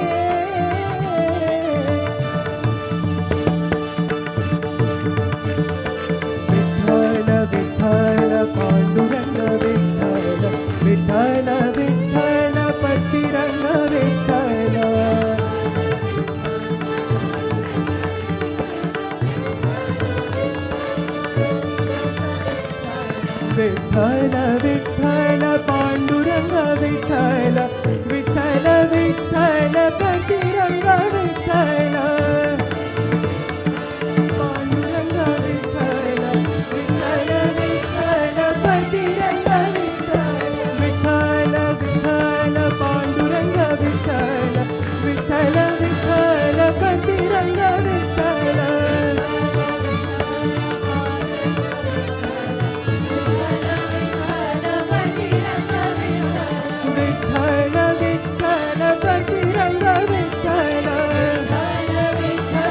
विठ्ठल विठ्ठल पांडुरंग विठ्ठल, विठ्ठल विठ्ठल पतिरंग विठ्ठल, विठ्ठल विठ्ठल पांडुरंग विठ्ठल, विठ्ठल विठ्ठल पतिरंग विठ्ठल, पांडुरंग विठ्ठल, विठ्ठल विठ्ठल पतिरंग विठ्ठल, विठ्ठल विठ्ठल पांडुरंग विठ्ठल, विठ्ठल विठ्ठल पतिरंग विठ्ठल, विठ्ठल विठ्ठल पतिरंग विठ्ठल, विठ्ठल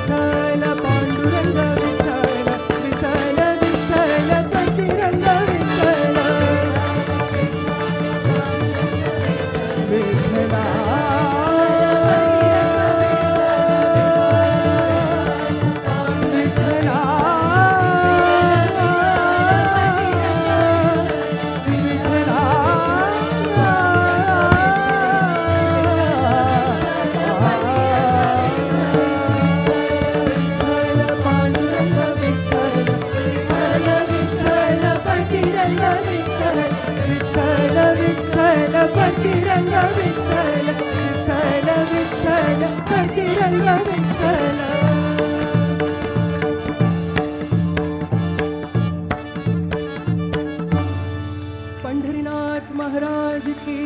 विठ्ठल पांडुरंग विठ्ठल, विठ्ठल विठ्ठल पतिरंग विठ्ठल, विठ्ठला पतिरंग विठ्ठल, विठ्ठल विठ्ठल पतिरंग विठ्ठल. पंढरीनाथ महाराज की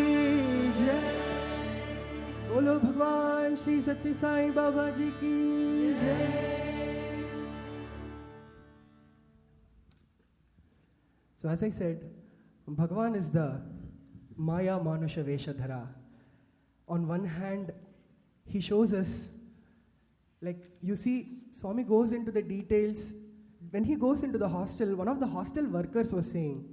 जय. बोलो भगवान श्री सत्य साई बाबा जी की जय. So as I said, Bhagavan is the Maya Manusha Veshadhara. On one hand, he shows us, like you see, Swami goes into the details. When he goes into the hostel, one of the hostel workers was saying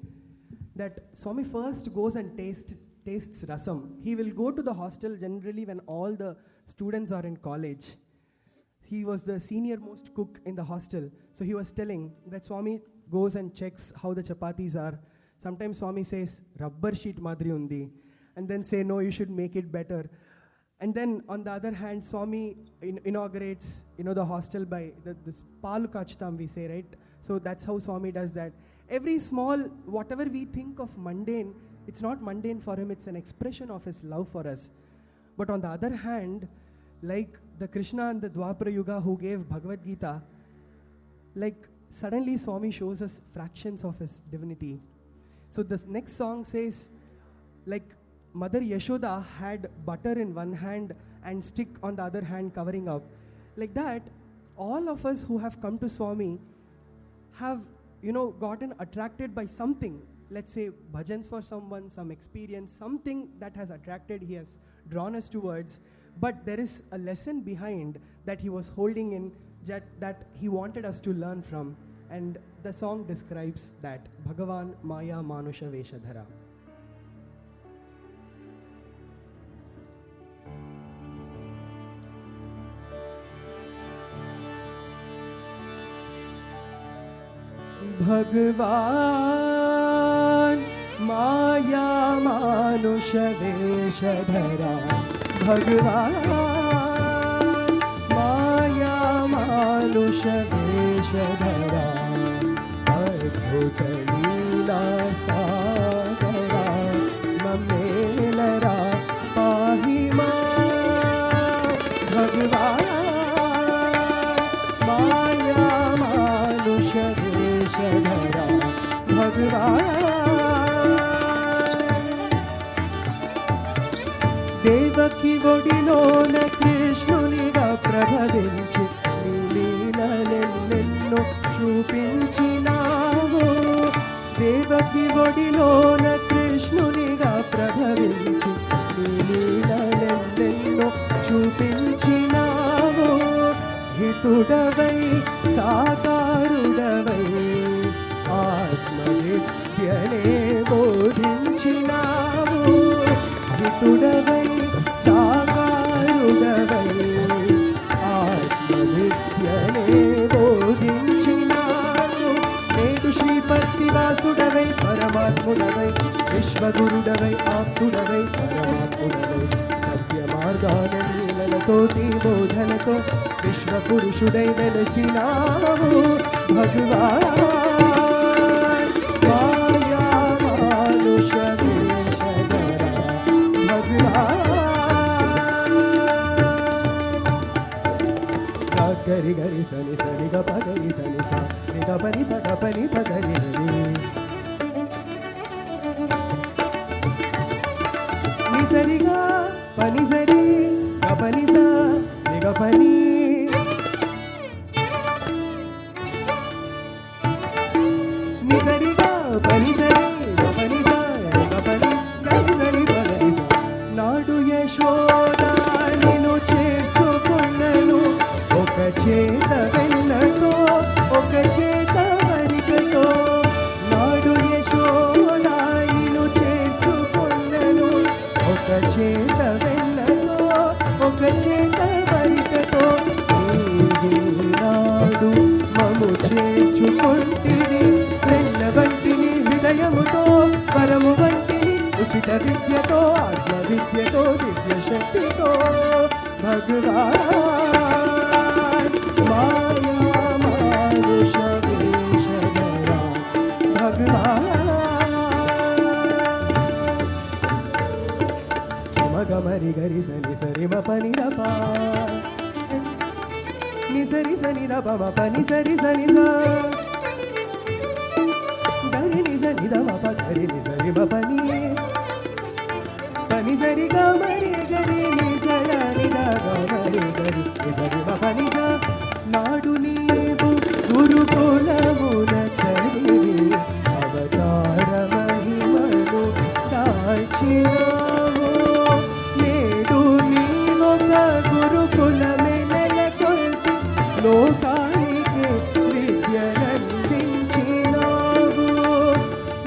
that Swami first goes and tastes rasam. He will go to the hostel generally when all the students are in college. He was the senior most cook in the hostel. So he was telling that Swami goes and checks how the chapatis are. Sometimes Swami says, rubber sheet madri undi. And then say, no, you should make it better. And then on the other hand, Swami inaugurates, the hostel by this palu kachtam we say, right? So that's how Swami does that. Every small, whatever we think of mundane, it's not mundane for him, it's an expression of his love for us. But on the other hand, like the Krishna and the Dwapara Yuga who gave Bhagavad Gita, like suddenly Swami shows us fractions of his divinity. So this next song says, like Mother Yashoda had butter in one hand and stick on the other hand covering up. Like that, all of us who have come to Swami have, gotten attracted by something. Let's say bhajans for someone, some experience, something that has attracted, he has drawn us towards. But there is a lesson behind that he was holding in, that he wanted us to learn from. And the song describes that. Bhagavan Maya Manusha Veshadhara. Bhagavan Maya Manusha Veshadhara. Bhagavan Maya Manusha Veshadhara. Adbhut Leela Sagara Mamelara Pahima. Bhagavan Maya Manusha Veshadhara. Bhagavan Devaki ఒడిలోన కృష్ణునిగా ప్రభవించి నీ లీలలెన్నెన్నో చూపించినావు. దేవకి ఒడిలోన కృష్ణునిగా ప్రభవించి నీ లీలలెన్నెన్నో చూపించినావు. హితుడవై సాకారుడవై ఆత్మవిద్యనే బోధించినావు. హితుడవై సాకారుడవై ఆత్మవిద్యనే బోధించినావు. నేడు శ్రీపతివాసుడవై పరమాత్ముడవై విశ్వగురుడవై ఆప్తుడవై పరమాత్ముడవై సత్య మార్గాన లీలలతోటి బోధనతో విశ్వపురుషుడై వెలసినావు. భగవాన్ మాయా మానుష వేషధరా భగవాన్. గరి గరి సని సరి గ పగరి సని సా ని గ పని పగ పని పగరి ని సరిగా పని సరి గ పని సా ని గ పని ని సరిగా పని సరి గ పని సా ని గ పని గరి సరి పగరి సా. నాడు యశోద నిన్ను చేర్చుకొన్నను ఒక చేత వెన్నతో ఒక చేత వరికతో. నాడు యశోదాయిను చేర్చుకొన్నను ఒక చేత వెన్నతో ఒక చేత వరికతో. నాడు మము చేర్చుకొంటిని వెన్న వంటిని హృదయముతో పరము వంటిని ఉచిత విద్యతో ఆత్మ విద్యతో దివ్య శక్తితో. భగవాన్ మాయా మానుష వేషధరా భగవాన్. సమగమరి గరి సని సరి మ పని ద పా ని సరి సని ద ప మ పని సరి సని సా గరి ని సని ద మ ప గరి ని సరి మ పని పని సరి గ మరి గరి ని సరి ని ద గ మరి గరి ని సరి మ పని సా. నాడు నీవు గురుకులమున చదివి అవతార మహిమను దాల్చినావు. నేడు నీవొక గురుకులమే నెలకొల్పి లోకానికి విద్యనందించినావు.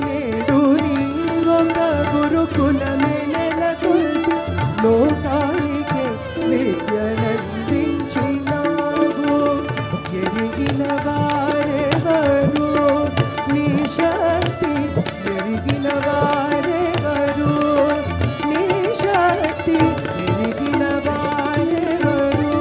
నేడు నీవొక గురుకులమే నెలకొల్పి లోకానికి విద్యనందించినావు. ఎరిగిన వారెవరు నీ శక్తి ఎరిగిన వారెవరు నీ శక్తి ఎరిగిన వారెవరు.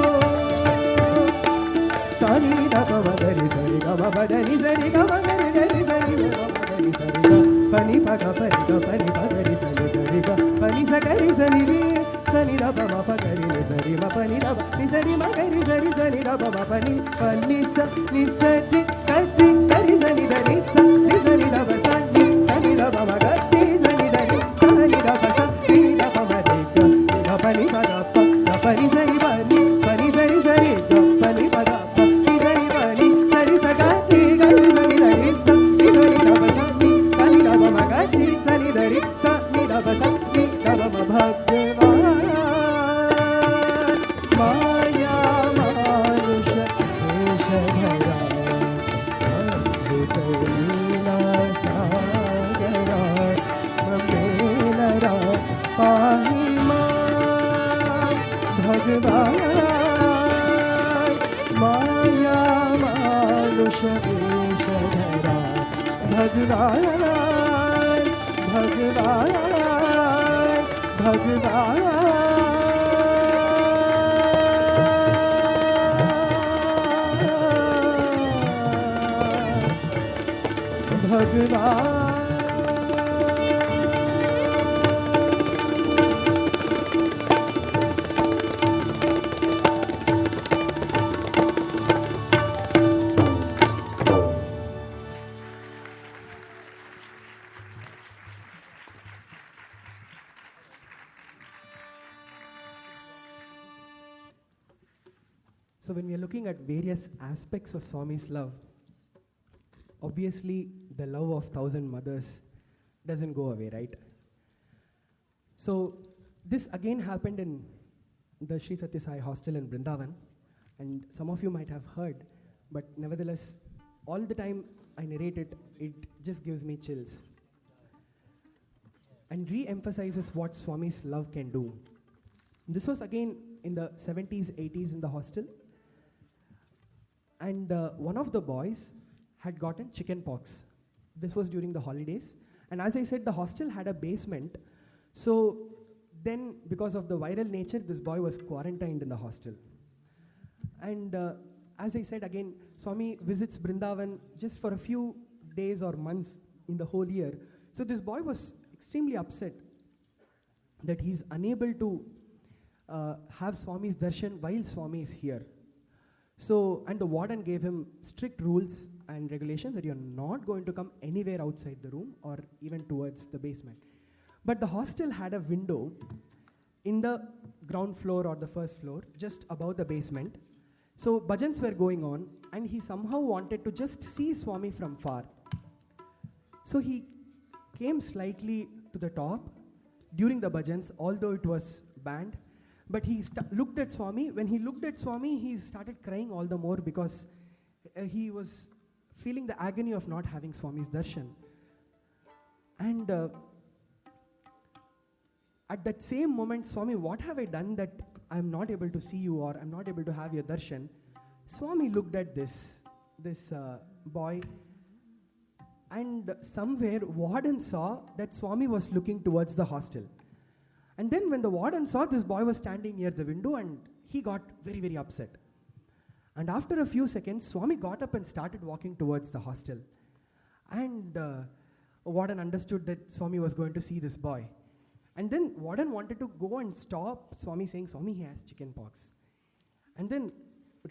సని ద ప మ గరి సరి గ మ ప ద ని సరి గ మ గరి గరి సరి గ మ ప ద ని సరి గ పని ప గ పని గ పని ప గరి సని సరి గ పని స గరి సని రి సని ద ప మ ప గరి ని సరి మ పని ద ప ని సరి మ గరి సరి సని ద ప మ పని పని స ని సరి గరి గరి సని ద ని స ని సని ద ప స ని సని ద ప మ గరి సని ద ని స ని ద ప స ని ద ప మ రి గ ని ద పని ప గ ప గ పని సరి పని పని సరి సరి గ పని ప గ ప ని సరి పని సరి స గ రి గరి సని ద ని స ని సని ద ప స ని సని ద ప మ గ రి సని ద రి స ని ద ప స ని ద ప మ భగవాన్ మాయా మానుష వేషధరా అద్భుత లీలా సాగరా మమేలరా పాహి మాం. భగవాన్ మాయా మానుష వేషధరా భగవాన్ భగవాన్ భగవాన్ భగవాన్. So when we are looking at various aspects of Swami's love, obviously the love of 1,000 mothers doesn't go away, right? So this again happened in the Sri Sathya Sai hostel in Vrindavan, and some of you might have heard, but nevertheless, all the time I narrate it, it just gives me chills. And re-emphasizes what Swami's love can do. This was again in the 70s, 80s in the hostel. And one of the boys had gotten chicken pox. This was during the holidays. And as I said, the hostel had a basement. So then, because of the viral nature, this boy was quarantined in the hostel. And as I said again, Swami visits Vrindavan just for a few days or months in the whole year. So this boy was extremely upset that he's unable to have Swami's darshan while Swami is here. So, and the warden gave him strict rules and regulations that you're not going to come anywhere outside the room or even towards the basement. But the hostel had a window in the ground floor or the first floor, just above the basement. So bhajans were going on, and he somehow wanted to just see Swami from far. So he came slightly to the top during the bhajans, although it was banned. But he looked at Swami. When he looked at Swami, he started crying all the more because he was feeling the agony of not having Swami's darshan. And at that same moment, Swami, what have I done that I'm not able to see you or I'm not able to have your darshan? Swami looked at this boy, and somewhere warden saw that Swami was looking towards the hostel. And then when the warden saw this boy was standing near the window, and he got very, very upset. And after a few seconds, Swami got up and started walking towards the hostel. And warden understood that Swami was going to see this boy. And then warden wanted to go and stop Swami, saying, Swami, he has chicken pox. And then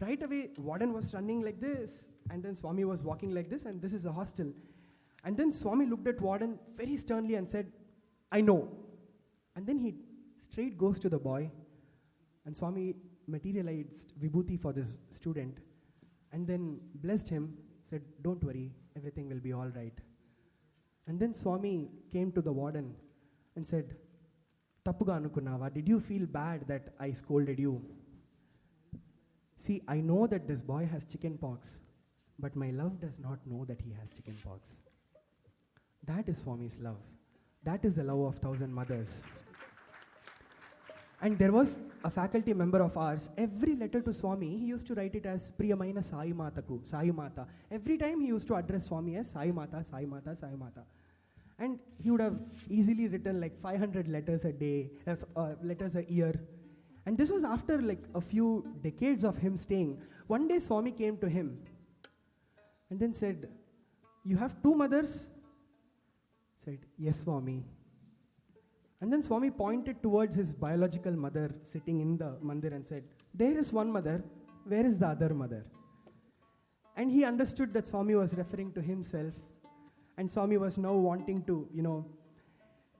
right away, warden was running like this, and then Swami was walking like this, and this is a hostel. And then Swami looked at warden very sternly and said, I know. And then he straight goes to the boy, and Swami materialized vibhuti for this student, and then blessed him, said, don't worry, everything will be all right. And then Swami came to the warden and said, Tappuga anukunnava, did you feel bad that I scolded you? See, I know that this boy has chicken pox, but my love does not know that he has chicken pox. That is Swami's love. That is the love of 1,000 mothers. And there was a faculty member of ours, every letter to Swami, he used to write it as Priyamaina Sai Mataku, Sai Mata. Every time he used to address Swami as Sai Mata, Sai Mata, Sai Mata. And he would have easily written like 500 letters a day, letters a year. And this was after like a few decades of him staying. One day Swami came to him and then said, you have 2 mothers? Said, yes, Swami. And then Swami pointed towards his biological mother sitting in the mandir and said, there is one mother, where is the other mother? And he understood that Swami was referring to himself, and Swami was now wanting to,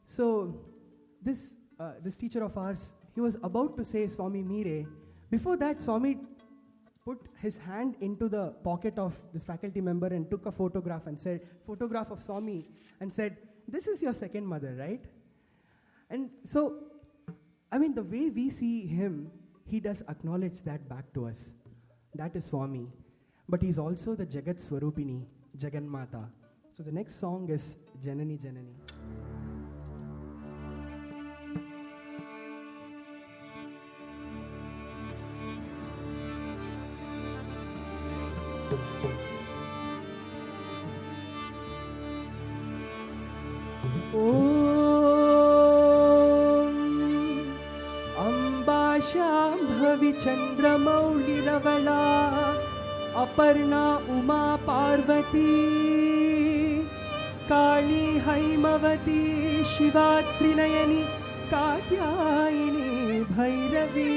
So this teacher of ours, he was about to say Swami Mere. Before that, Swami put his hand into the pocket of this faculty member and took a photograph and said, photograph of Swami, and said, this is your second mother, right? And so, the way we see him, he does acknowledge that back to us. That is Swami. But he's also the Jagat Swarupini, Jaganmata. So the next song is Janani Janani. Shambhavi चन्द्रमौलिरवला Aparna Uma Parvati काली हैमवती शिवा त्रिनयनी कात्यायिनी भैरवी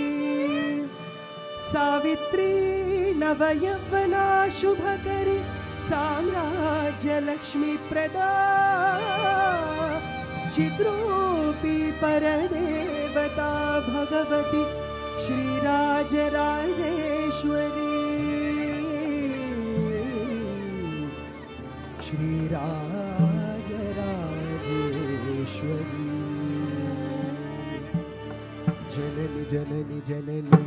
सावित्री नवयौवना शुभकरी साम्राज्य लक्ष्मी प्रदा चिद्रूपी परदेवता भगवती श्रीराज राजेश्वरी श्रीराज राजेश्वरी जननी जननी जननी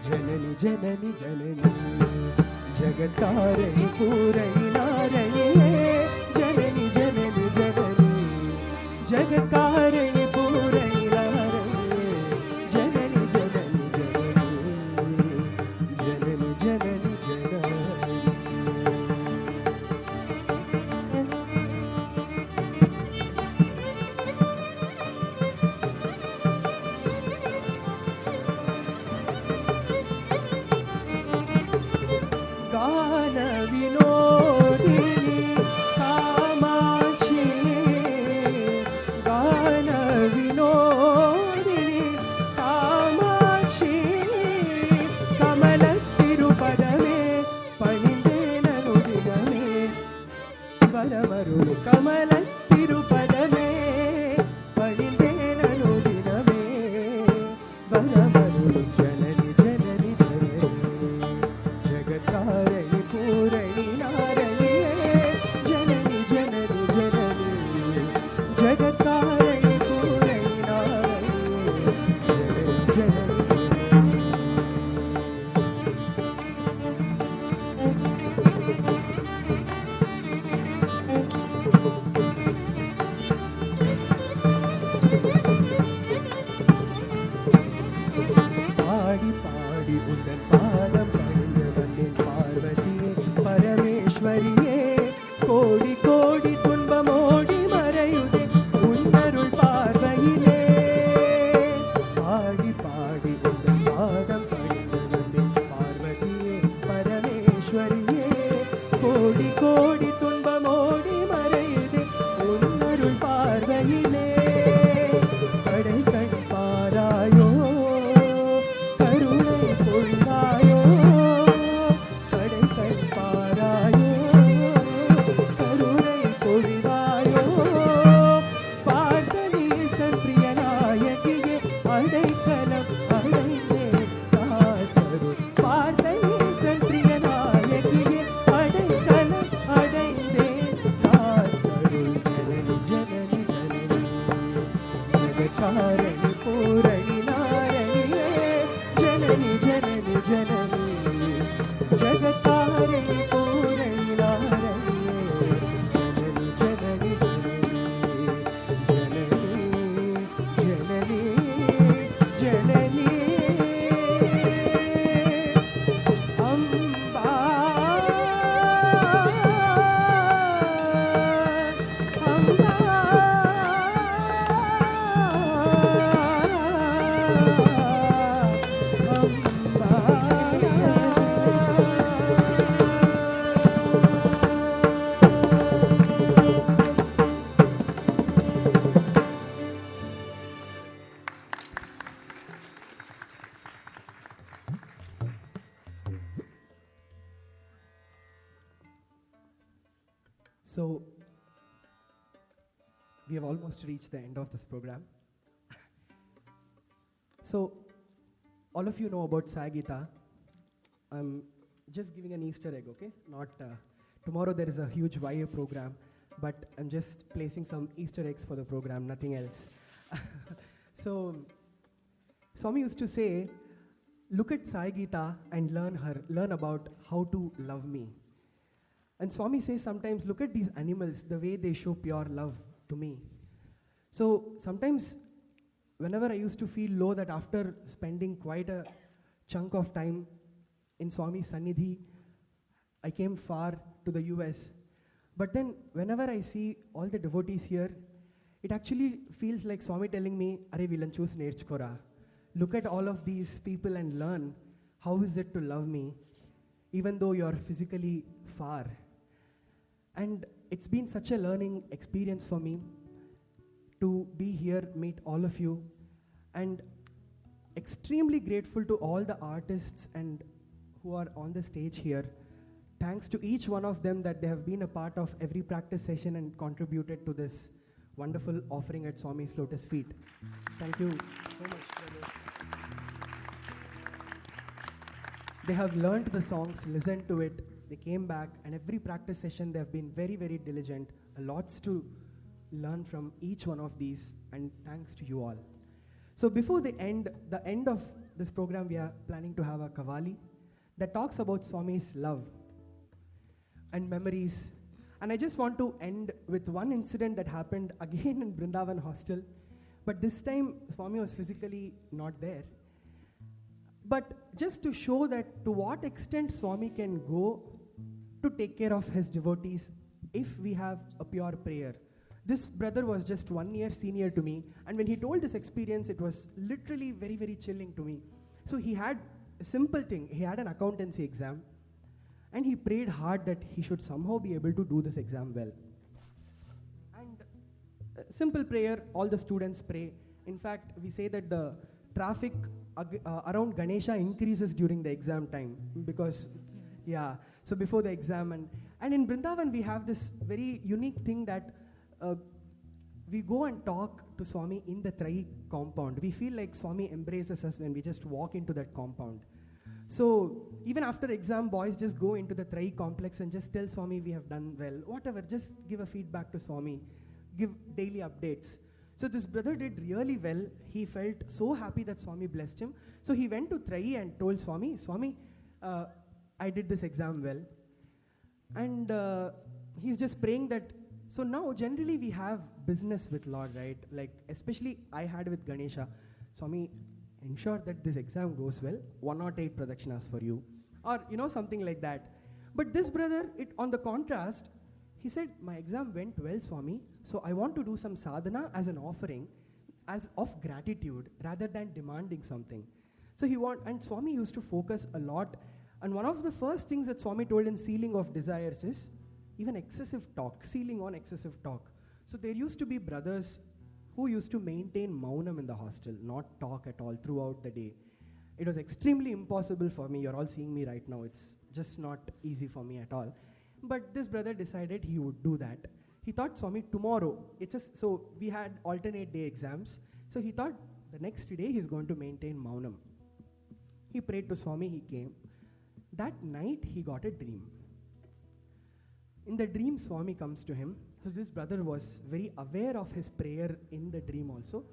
जननी जननी जननी जगत्तारिणी पूरणी नारणी जननी जननी जननी जगत्तारिणी पूरणी नारणी जननी जननी जननी जननी जननी गान विनोदिनी कामाक्षी गान विनोदिनी कामाक्षी कमलत्तिरुपदमे पणिंदेननुदिनमे वरमरुळु कमलत्तिरुपदमे पणिंदेननुदिनमे वरमरुळु जननि जननि जननि जगत्तारिणी पूरणी नारणी जननी जननी जननी जगत्तारिणी पूरणी नारणी जननी जननी பாடி பாடி உந்தன் பாதம் பணிந்து வந்தேன் பார்வதியே பரமேஸ்வரியே கோடி கோடி துன்பமோடி மறையுதே உன்னருள் பார்வையிலே பாடி பாடி உந்தன் பாதம் பணிந்து வந்தேன் பார்வதியே பரமேஸ்வரியே கோடி கோடி துன்பமோடி மறையுதே உன்னருள் பார்வையிலே கடை கண் பாராயோ கருணை பொழிவாயோ கடை கண் பாராயோ கருணை பொழிவாயோ பார்த்தனீசன் பிரிய நாயகியே அடைக்கலம் அடைந்தேன் காத்தருள் பார்த்தனீசன் பிரிய நாயகியே அடைக்கலம் அடைந்தேன் காத்தருள் ஜனனி ஜனனி ஜனனி जगत्तारिणी पूरणी नारणी जननी जननी जननी जगत्तारिणी पूरणी नारणी जननी जननी जननी जननी जननी Amba So, we have almost reached the end of this program. So, all of you know about Sagita. I'm just giving an Easter egg, okay? Not tomorrow there is a huge YA program, but I'm just placing some Easter eggs for the program, nothing else. So, Swami used to say, look at Sagita and learn about how to love me. And Swami says sometimes, look at these animals, the way they show pure love to me. So sometimes, whenever I used to feel low, that after spending quite a chunk of time in Swami's Sannidhi, I came far to the US. But then, whenever I see all the devotees here, it actually feels like Swami telling me, Are Vilan choose Nerchkora. Look at all of these people and learn how is it to love me, even though you're physically far. And it's been such a learning experience for me to be here, meet all of you, and extremely grateful to all the artists and who are on the stage here. Thanks to each one of them that they have been a part of every practice session and contributed to this wonderful offering at Swami's Lotus Feet. Thank you so much, brothers. They have learned the songs, listened to it, they came back, and every practice session they have been very, very diligent. Lots to learn from each one of these, and thanks to you all. So before the end of this program, we are planning to have a Kavali that talks about Swami's love and memories. And I just want to end with one incident that happened again in Vrindavan hostel. But this time, Swami was physically not there. But just to show that to what extent Swami can go to take care of his devotees if we have a pure prayer. This brother was just 1 year senior to me, and when he told this experience, it was literally very, very chilling to me. So he had a simple thing. He had an accountancy exam, and he prayed hard that he should somehow be able to do this exam well. And simple prayer, all the students pray. In fact, we say that the traffic around Ganesha increases during the exam time because, so before the exam. And in Vrindavan, we have this very unique thing that we go and talk to Swami in the Trai compound. We feel like Swami embraces us when we just walk into that compound. So even after exam, boys just go into the Trai complex and just tell Swami we have done well. Whatever, just give a feedback to Swami. Give daily updates. So this brother did really well. He felt so happy that Swami blessed him. So he went to Trai and told Swami, I did this exam well. And he's just praying that. So now generally we have business with Lord, right? Like especially I had with Ganesha. Swami, ensure that this exam goes well. 108 pradakshinas for you. Or something like that. But this brother, on the contrast, he said, my exam went well, Swami. So I want to do some sadhana as an offering, as of gratitude, rather than demanding something. So and Swami used to focus a lot. And one of the first things that Swami told in Sealing of Desires is, even excessive talk, sealing on excessive talk. So there used to be brothers who used to maintain maunam in the hostel, not talk at all throughout the day. It was extremely impossible for me. You're all seeing me right now. It's just not easy for me at all. But this brother decided he would do that. He thought, Swami, tomorrow, so we had alternate day exams. So he thought the next day he's going to maintain maunam. He prayed to Swami, he came. That night he got a dream. In the dream, Swami comes to him. So this brother was very aware of his prayer in the dream also.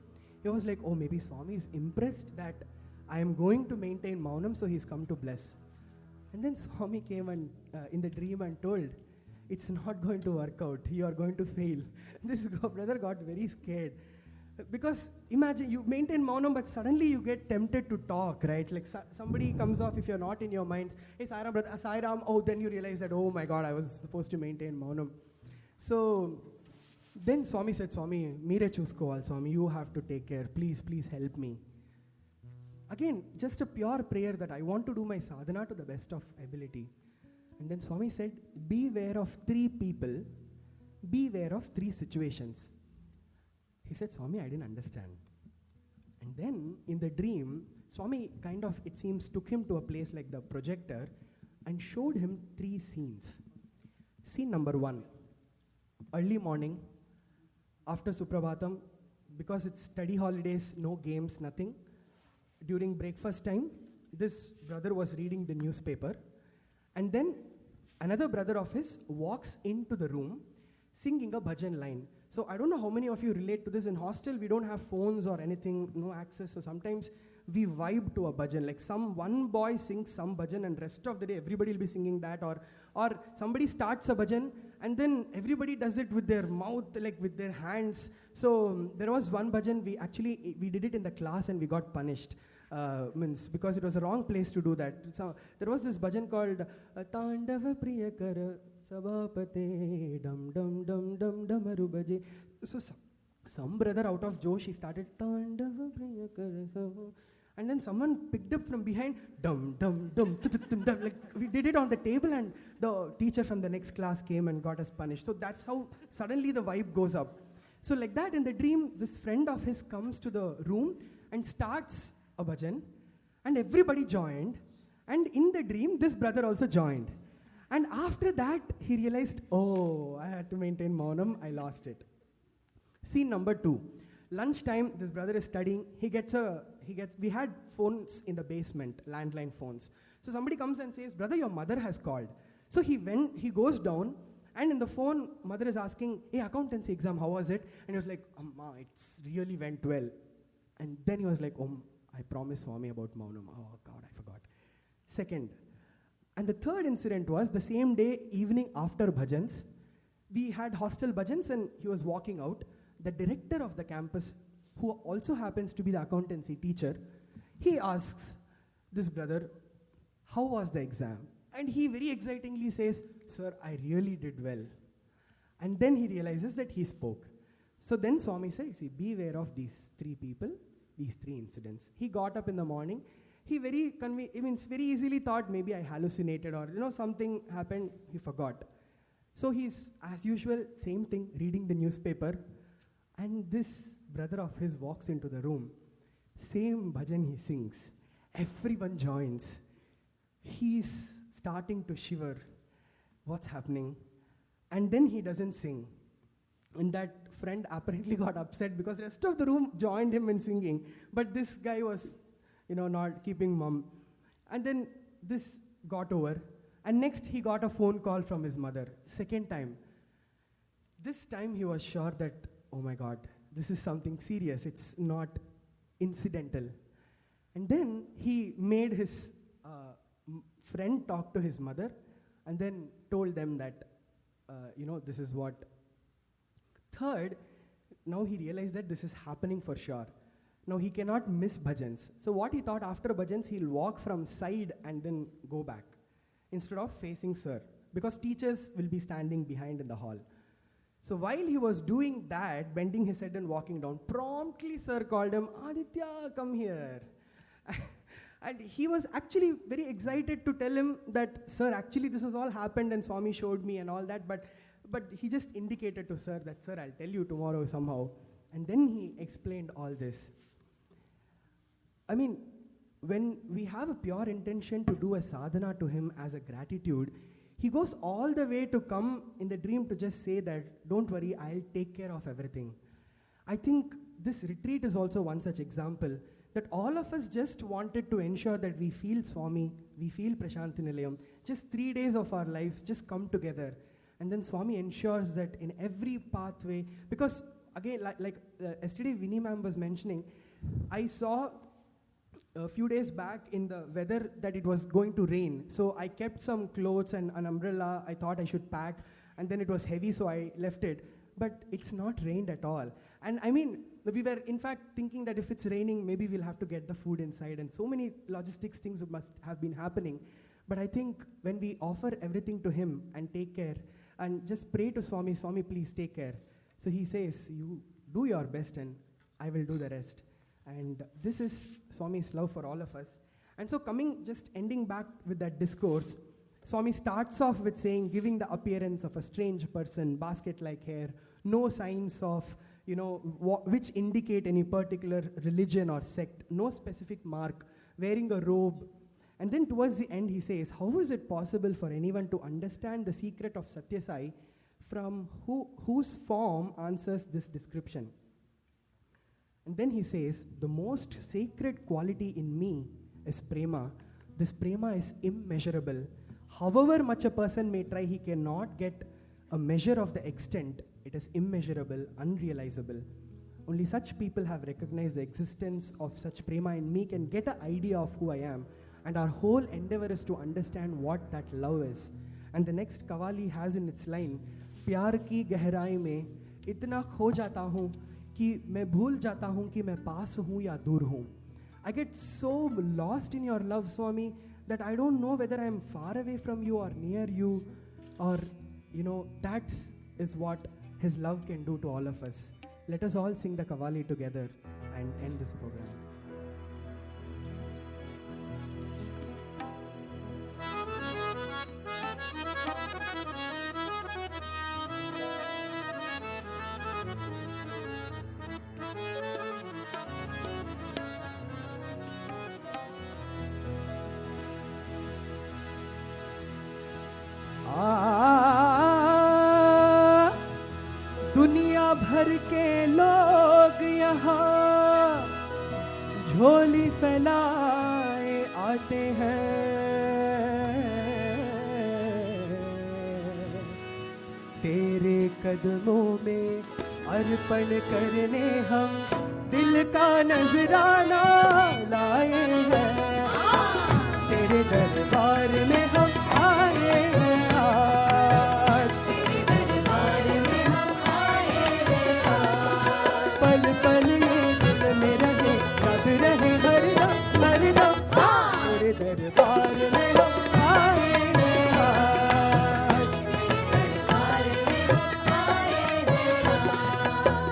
He was like, oh, maybe Swami is impressed that I am going to maintain maunam, so he's come to bless. And then Swami came and in the dream and told, it's not going to work out. You are going to fail. This brother got very scared. Because imagine you maintain maunam, but suddenly you get tempted to talk, right? Like somebody comes off if you're not in your minds. Hey, Sai Ram, brother, Sai Ram. Oh, then you realize that, oh my God, I was supposed to maintain maunam. So then Swami said, Swami, mere chuskoval, Swami, you have to take care. Please, please help me. Again, just a pure prayer that I want to do my sadhana to the best of ability. And then Swami said, beware of 3 people, beware of 3 situations. He said, Swami, I didn't understand. And then in the dream, Swami kind of, it seems, took him to a place like the projector and showed him 3 scenes. Scene number 1, early morning, after Suprabhatam, because it's study holidays, no games, nothing. During breakfast time, this brother was reading the newspaper. And then another brother of his walks into the room singing a bhajan line. So I don't know how many of you relate to this. In hostel, we don't have phones or anything, no access. So sometimes we vibe to a bhajan. Like one boy sings some bhajan and rest of the day everybody will be singing that. Or somebody starts a bhajan and then everybody does it with their mouth, like with their hands. So there was one bhajan, we did it in the class and we got punished. Because it was a wrong place to do that. So there was this bhajan called Tandava Priyakara Sabapate Dum Dum Dum Dum Damaru Bhaje. So some brother out of Josh, he started Tandava Priyakara Sabapate. And then someone picked up from behind, dum dum dum, dum. Like we did it on the table, and the teacher from the next class came and got us punished. So that's how suddenly the vibe goes up. So like that in the dream, this friend of his comes to the room and starts a bhajan, and everybody joined. And in the dream, this brother also joined. And after that, he realized, oh, I had to maintain maunam, I lost it. Scene number 2. Lunchtime, this brother is studying. We had phones in the basement, landline phones. So somebody comes and says, brother, your mother has called. So he goes down, and in the phone, mother is asking, hey, accountancy exam, how was it? And he was like, Amma, it's really went well. And then he was like, I promised Swami about Maunam. Oh God, I forgot. Second. And the third incident was the same day, evening after bhajans, we had hostel bhajans and he was walking out. The director of the campus, who also happens to be the accountancy teacher, he asks this brother, how was the exam? And he very excitingly says, sir, I really did well. And then he realizes that he spoke. So then Swami said, see, beware of these three people, these three incidents. He got up in the morning. He very easily thought maybe I hallucinated or something happened. He forgot. So he's, as usual, same thing, reading the newspaper. And this brother of his walks into the room. Same bhajan he sings. Everyone joins. He's starting to shiver. What's happening? And then he doesn't sing. And that friend apparently got upset because the rest of the room joined him in singing. But this guy was, not keeping mum. And then this got over. And next he got a phone call from his mother. Second time. This time he was sure that, oh my God, this is something serious. It's not incidental. And then he made his friend talk to his mother and then told them that, this is what. Third, now he realized that this is happening for sure. Now he cannot miss bhajans. So what he thought, after bhajans, he'll walk from side and then go back instead of facing sir, because teachers will be standing behind in the hall. So while he was doing that, bending his head and walking down, promptly sir called him, Aditya, come here. And he was actually very excited to tell him that, sir, actually this has all happened and Swami showed me and all that, but he just indicated to sir that, sir, I'll tell you tomorrow somehow. And then he explained all this. I mean, when we have a pure intention to do a sadhana to him as a gratitude, he goes all the way to come in the dream to just say that, don't worry, I'll take care of everything. I think this retreat is also one such example, that all of us just wanted to ensure that we feel Swami, we feel Prashanti Nilayam. Just 3 days of our lives just come together. And then Swami ensures that in every pathway, because again, like yesterday Vinny ma'am was mentioning, I saw a few days back in the weather that it was going to rain. So I kept some clothes and an umbrella. I thought I should pack, and then it was heavy, so I left it. But it's not rained at all. And I mean, we were in fact thinking that if it's raining, maybe we'll have to get the food inside, and so many logistics things must have been happening. But I think when we offer everything to him and take care, and just pray to Swami, Swami, please take care. So he says, you do your best and I will do the rest. And this is Swami's love for all of us. And so just ending back with that discourse, Swami starts off with saying, giving the appearance of a strange person, basket-like hair, no signs of, which indicate any particular religion or sect, no specific mark, wearing a robe. And then towards the end he says, how is it possible for anyone to understand the secret of Sathya Sai from whose form answers this description? And then he says, the most sacred quality in me is prema. This prema is immeasurable. However much a person may try, he cannot get a measure of the extent. It is immeasurable, unrealizable. Only such people have recognized the existence of such prema in me, can get an idea of who I am. And our whole endeavor is to understand what that love is. And the next Kavali has in its line, प्यार की गहराई में इतना खो जाता हूँ कि मैं भूल जाता हूँ कि मैं पास हूँ या दूर हूँ. I get so lost in your love, Swami, that I don't know whether I am far away from you or near you, or that is what his love can do to all of us. Let us all sing the Kavali together and end this program. दुनिया भर के लोग यहाँ झोली फैलाए आते हैं, तेरे कदमों में अर्पण करने हम दिल का नजराना लाए हैं, तेरे दरबार में हम आए हैं आज, तेरे दरबार में हम आए हैं आज। पल पल ये दिल में रहे, याद रहे हरदम हरदम, तेरे दरबार में हम आए हैं आज, तेरे दरबार में हम आए हैं आज।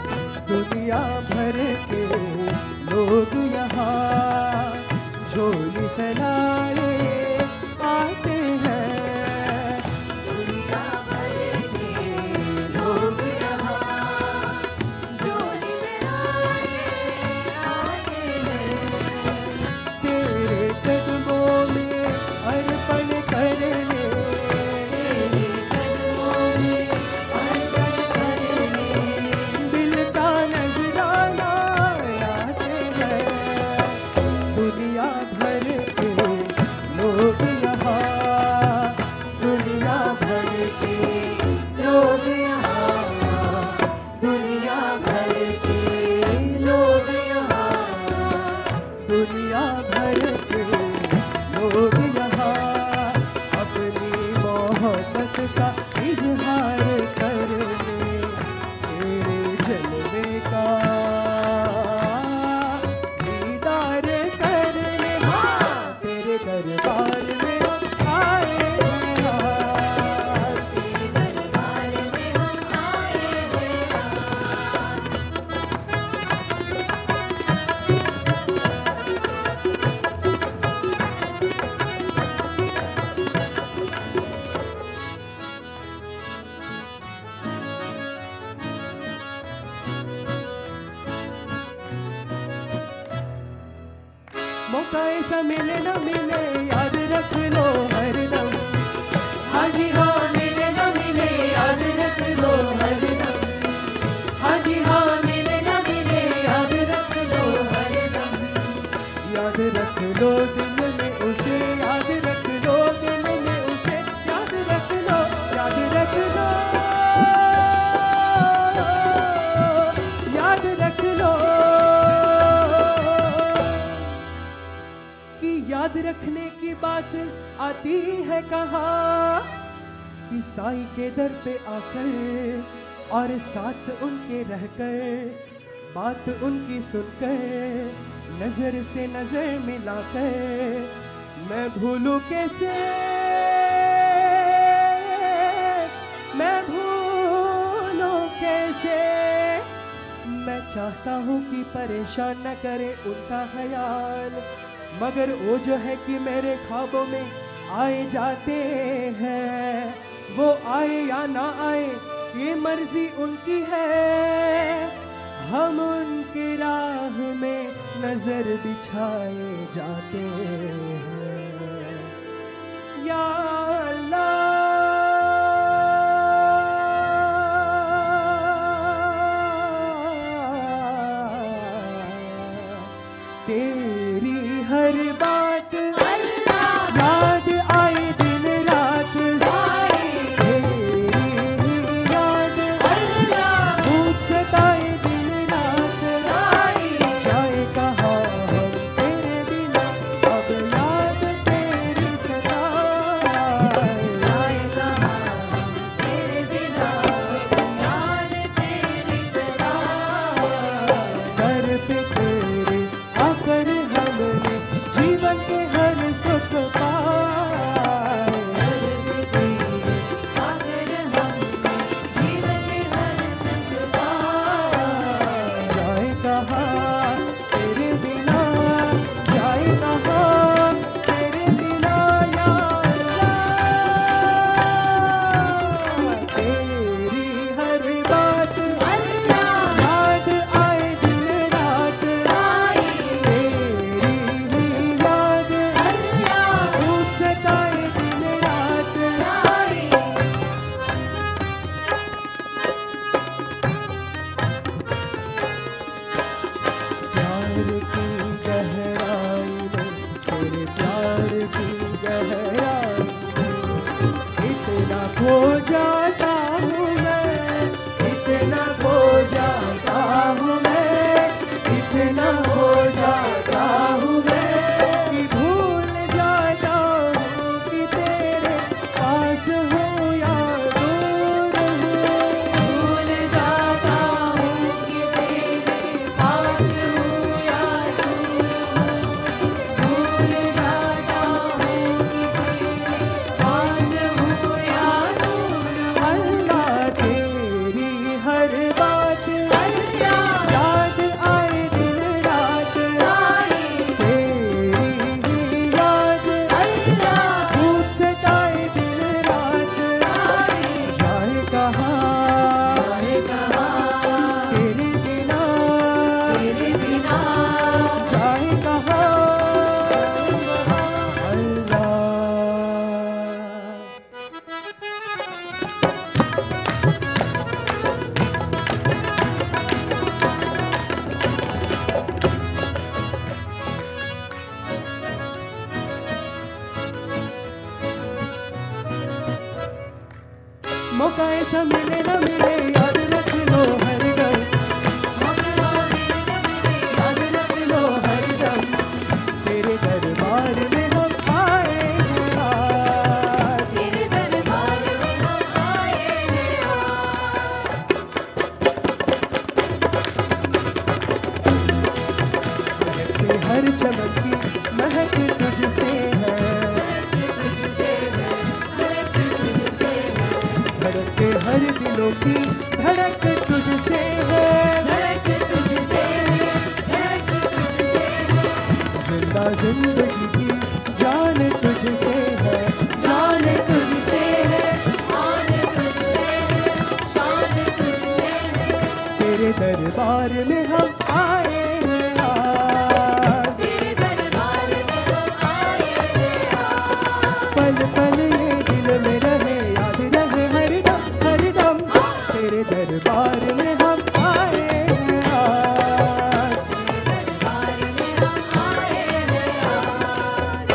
दुनिया भर के लोग यहाँ झोली फैलाए आते हैं, दुनिया भर के लोग यहाँ झोली फैलाए आते हैं, तेरे कदमों में अर्पण करने, तेरे कदमों में अर्पण करने दिल का नजराना आते हैं, दुनिया भर के लोग यहाँ, दुनिया भर के लोग यहाँ, दुनिया भर के लोग यहाँ, दुनिया भर के लोग यहाँ अपनी मोहब्बत का इजहार करने, तेरे जलवे का दीदार करने, तेरे दरबार में हम आए हैं आज, तेरे दरबार में हम आए हैं आज। मौका ऐसा मिले न मिले, याद रख लो हरदम, हाँ जी हाँ मिले न मिले, याद रख लो हरदम, हाँ जी हाँ मिले न मिले, याद रख लो हरदम, याद रख लो दिल में उसे, याद रख लो दिल में उसे, याद रख लो, याद रख लो, याद रख लो कि याद रखने की बात आती है कहाँ, कि साईं के दर पे आकर और साथ उनके रहकर, बात उनकी सुनकर, नजर से नजर मिलाकर, मैं भूलूं कैसे, मैं भूलूं कैसे, मैं चाहता हूँ कि परेशान न करे उनका ख्याल, मगर वो जो है कि मेरे ख्वाबों में आए जाते हैं, वो आए या ना आए ये मर्जी उनकी है, हम उनके राह में नजर बिछाए जाते हैं, या अल्लाह तेरी हर बात याद आए दिन रात, तेरी याद भूख सताए दिन रात, जाए कहाँ हम तेरे बिना, अब याद तेरी सताए, जाए कहाँ हम तेरे बिना, याद तेरी सताए, दर पे तेरे आकर हमने जीवन मौका ऐसा मिले न मिले याद रख लो हरदम, याद रख लो हरदम, तेरे दरबार में हम आए हैं आज, तेरे दरबार में हम आए हैं आज। महकते हर चमन की महक तुझसे है, धड़कते हर दिलों की धड़क तुझसे है, धड़क तुझसे है, धड़क तुझसे है, जिंदा जिंदगी की जान तुझसे है, जान तुझसे है, आन तुझसे है, शान तुझसे है, तेरे दरबार में हम आए हैं आज, तेरे दरबार में हम आए हैं आज। पल पल ये दिल में रहे याद रहे हरदम हरदम, तेरे दरबार में हम आए हैं आज। दरबार में हम आए हैं आज।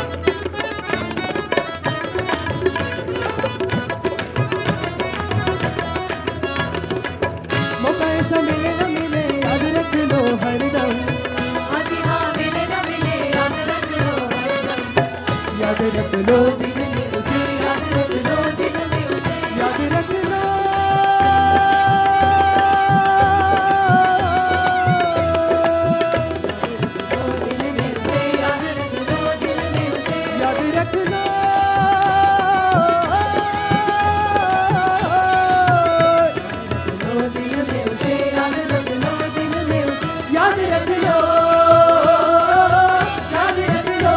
मौका ऐसा मिले न मिले याद रख लो हरदम, अभी हाँ मिले न मिले याद रख लो हरदम, याद रख लो दिल में उसे याद रख लो, दिल में उसे याद रख लो, दिल में उसे याद रख लो, दिल में उसे याद रख लो, दिल में उसे याद रख लो, दिल में उसे याद रख लो, याद रख लो,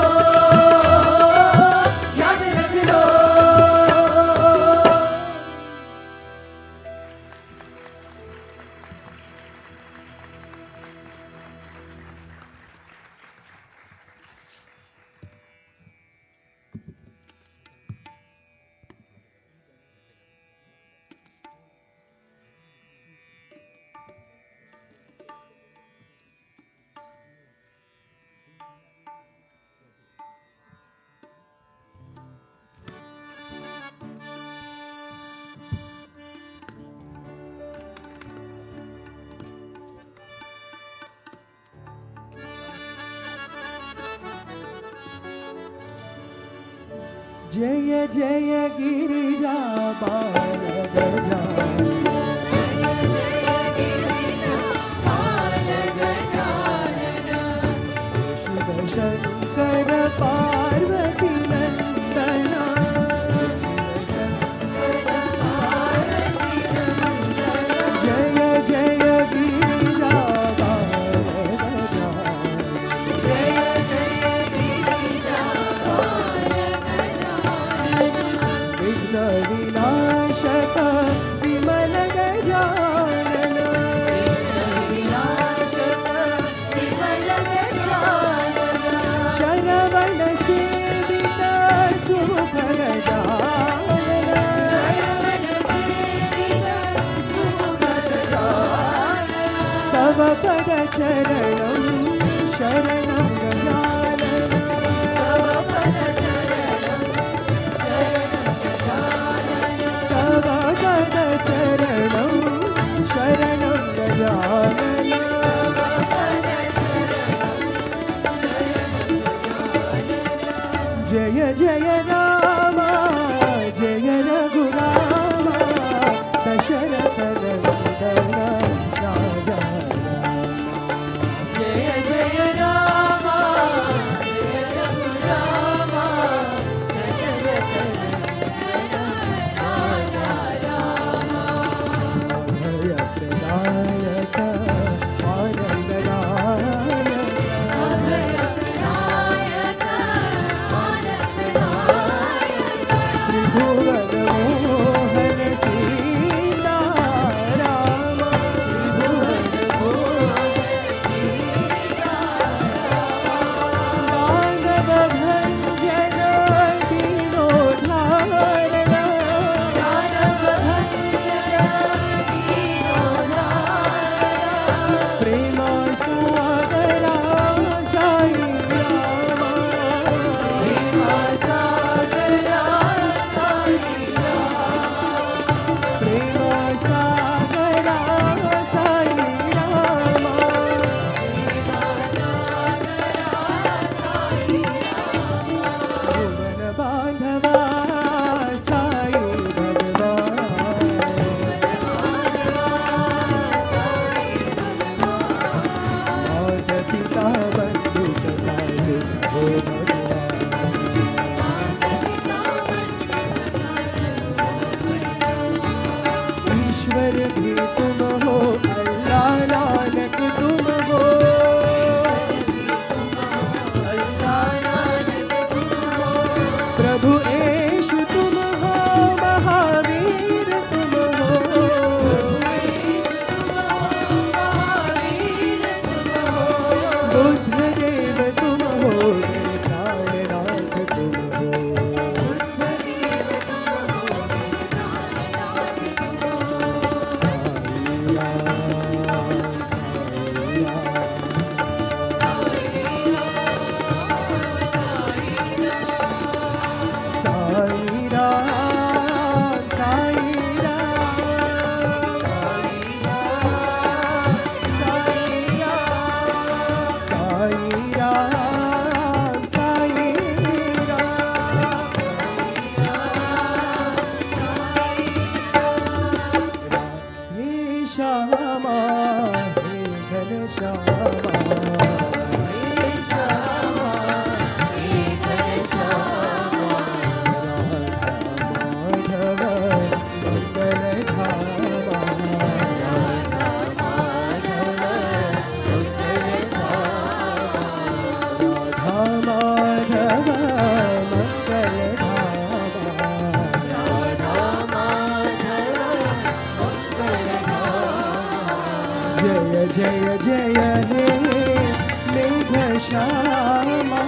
याद रख लो। जय जय गिरिजा बाल गजानन, शिव शंकर पार्वती नंदना, जय जय गिरिजा बाल गजानन, विघ्न विनाशक विमल गजानन, शरवण सेवित सुमुख गजानन, तव पद चरणं शरणं गजानन, तव पद चरणं शरणं गजानन, जय जय राम जय रघुराम, दशरथ नंदन राजा राम। जय जय राम जय रघुराम, दशरथ नंदन राजा राम। अभय प्रदायक आनंददायक, अभय प्रदायक आनंददायक, माधव मंगलधामा राधा माधव मंगलधामा जय जय जय हे मेघश्यामा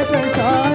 प्रसाद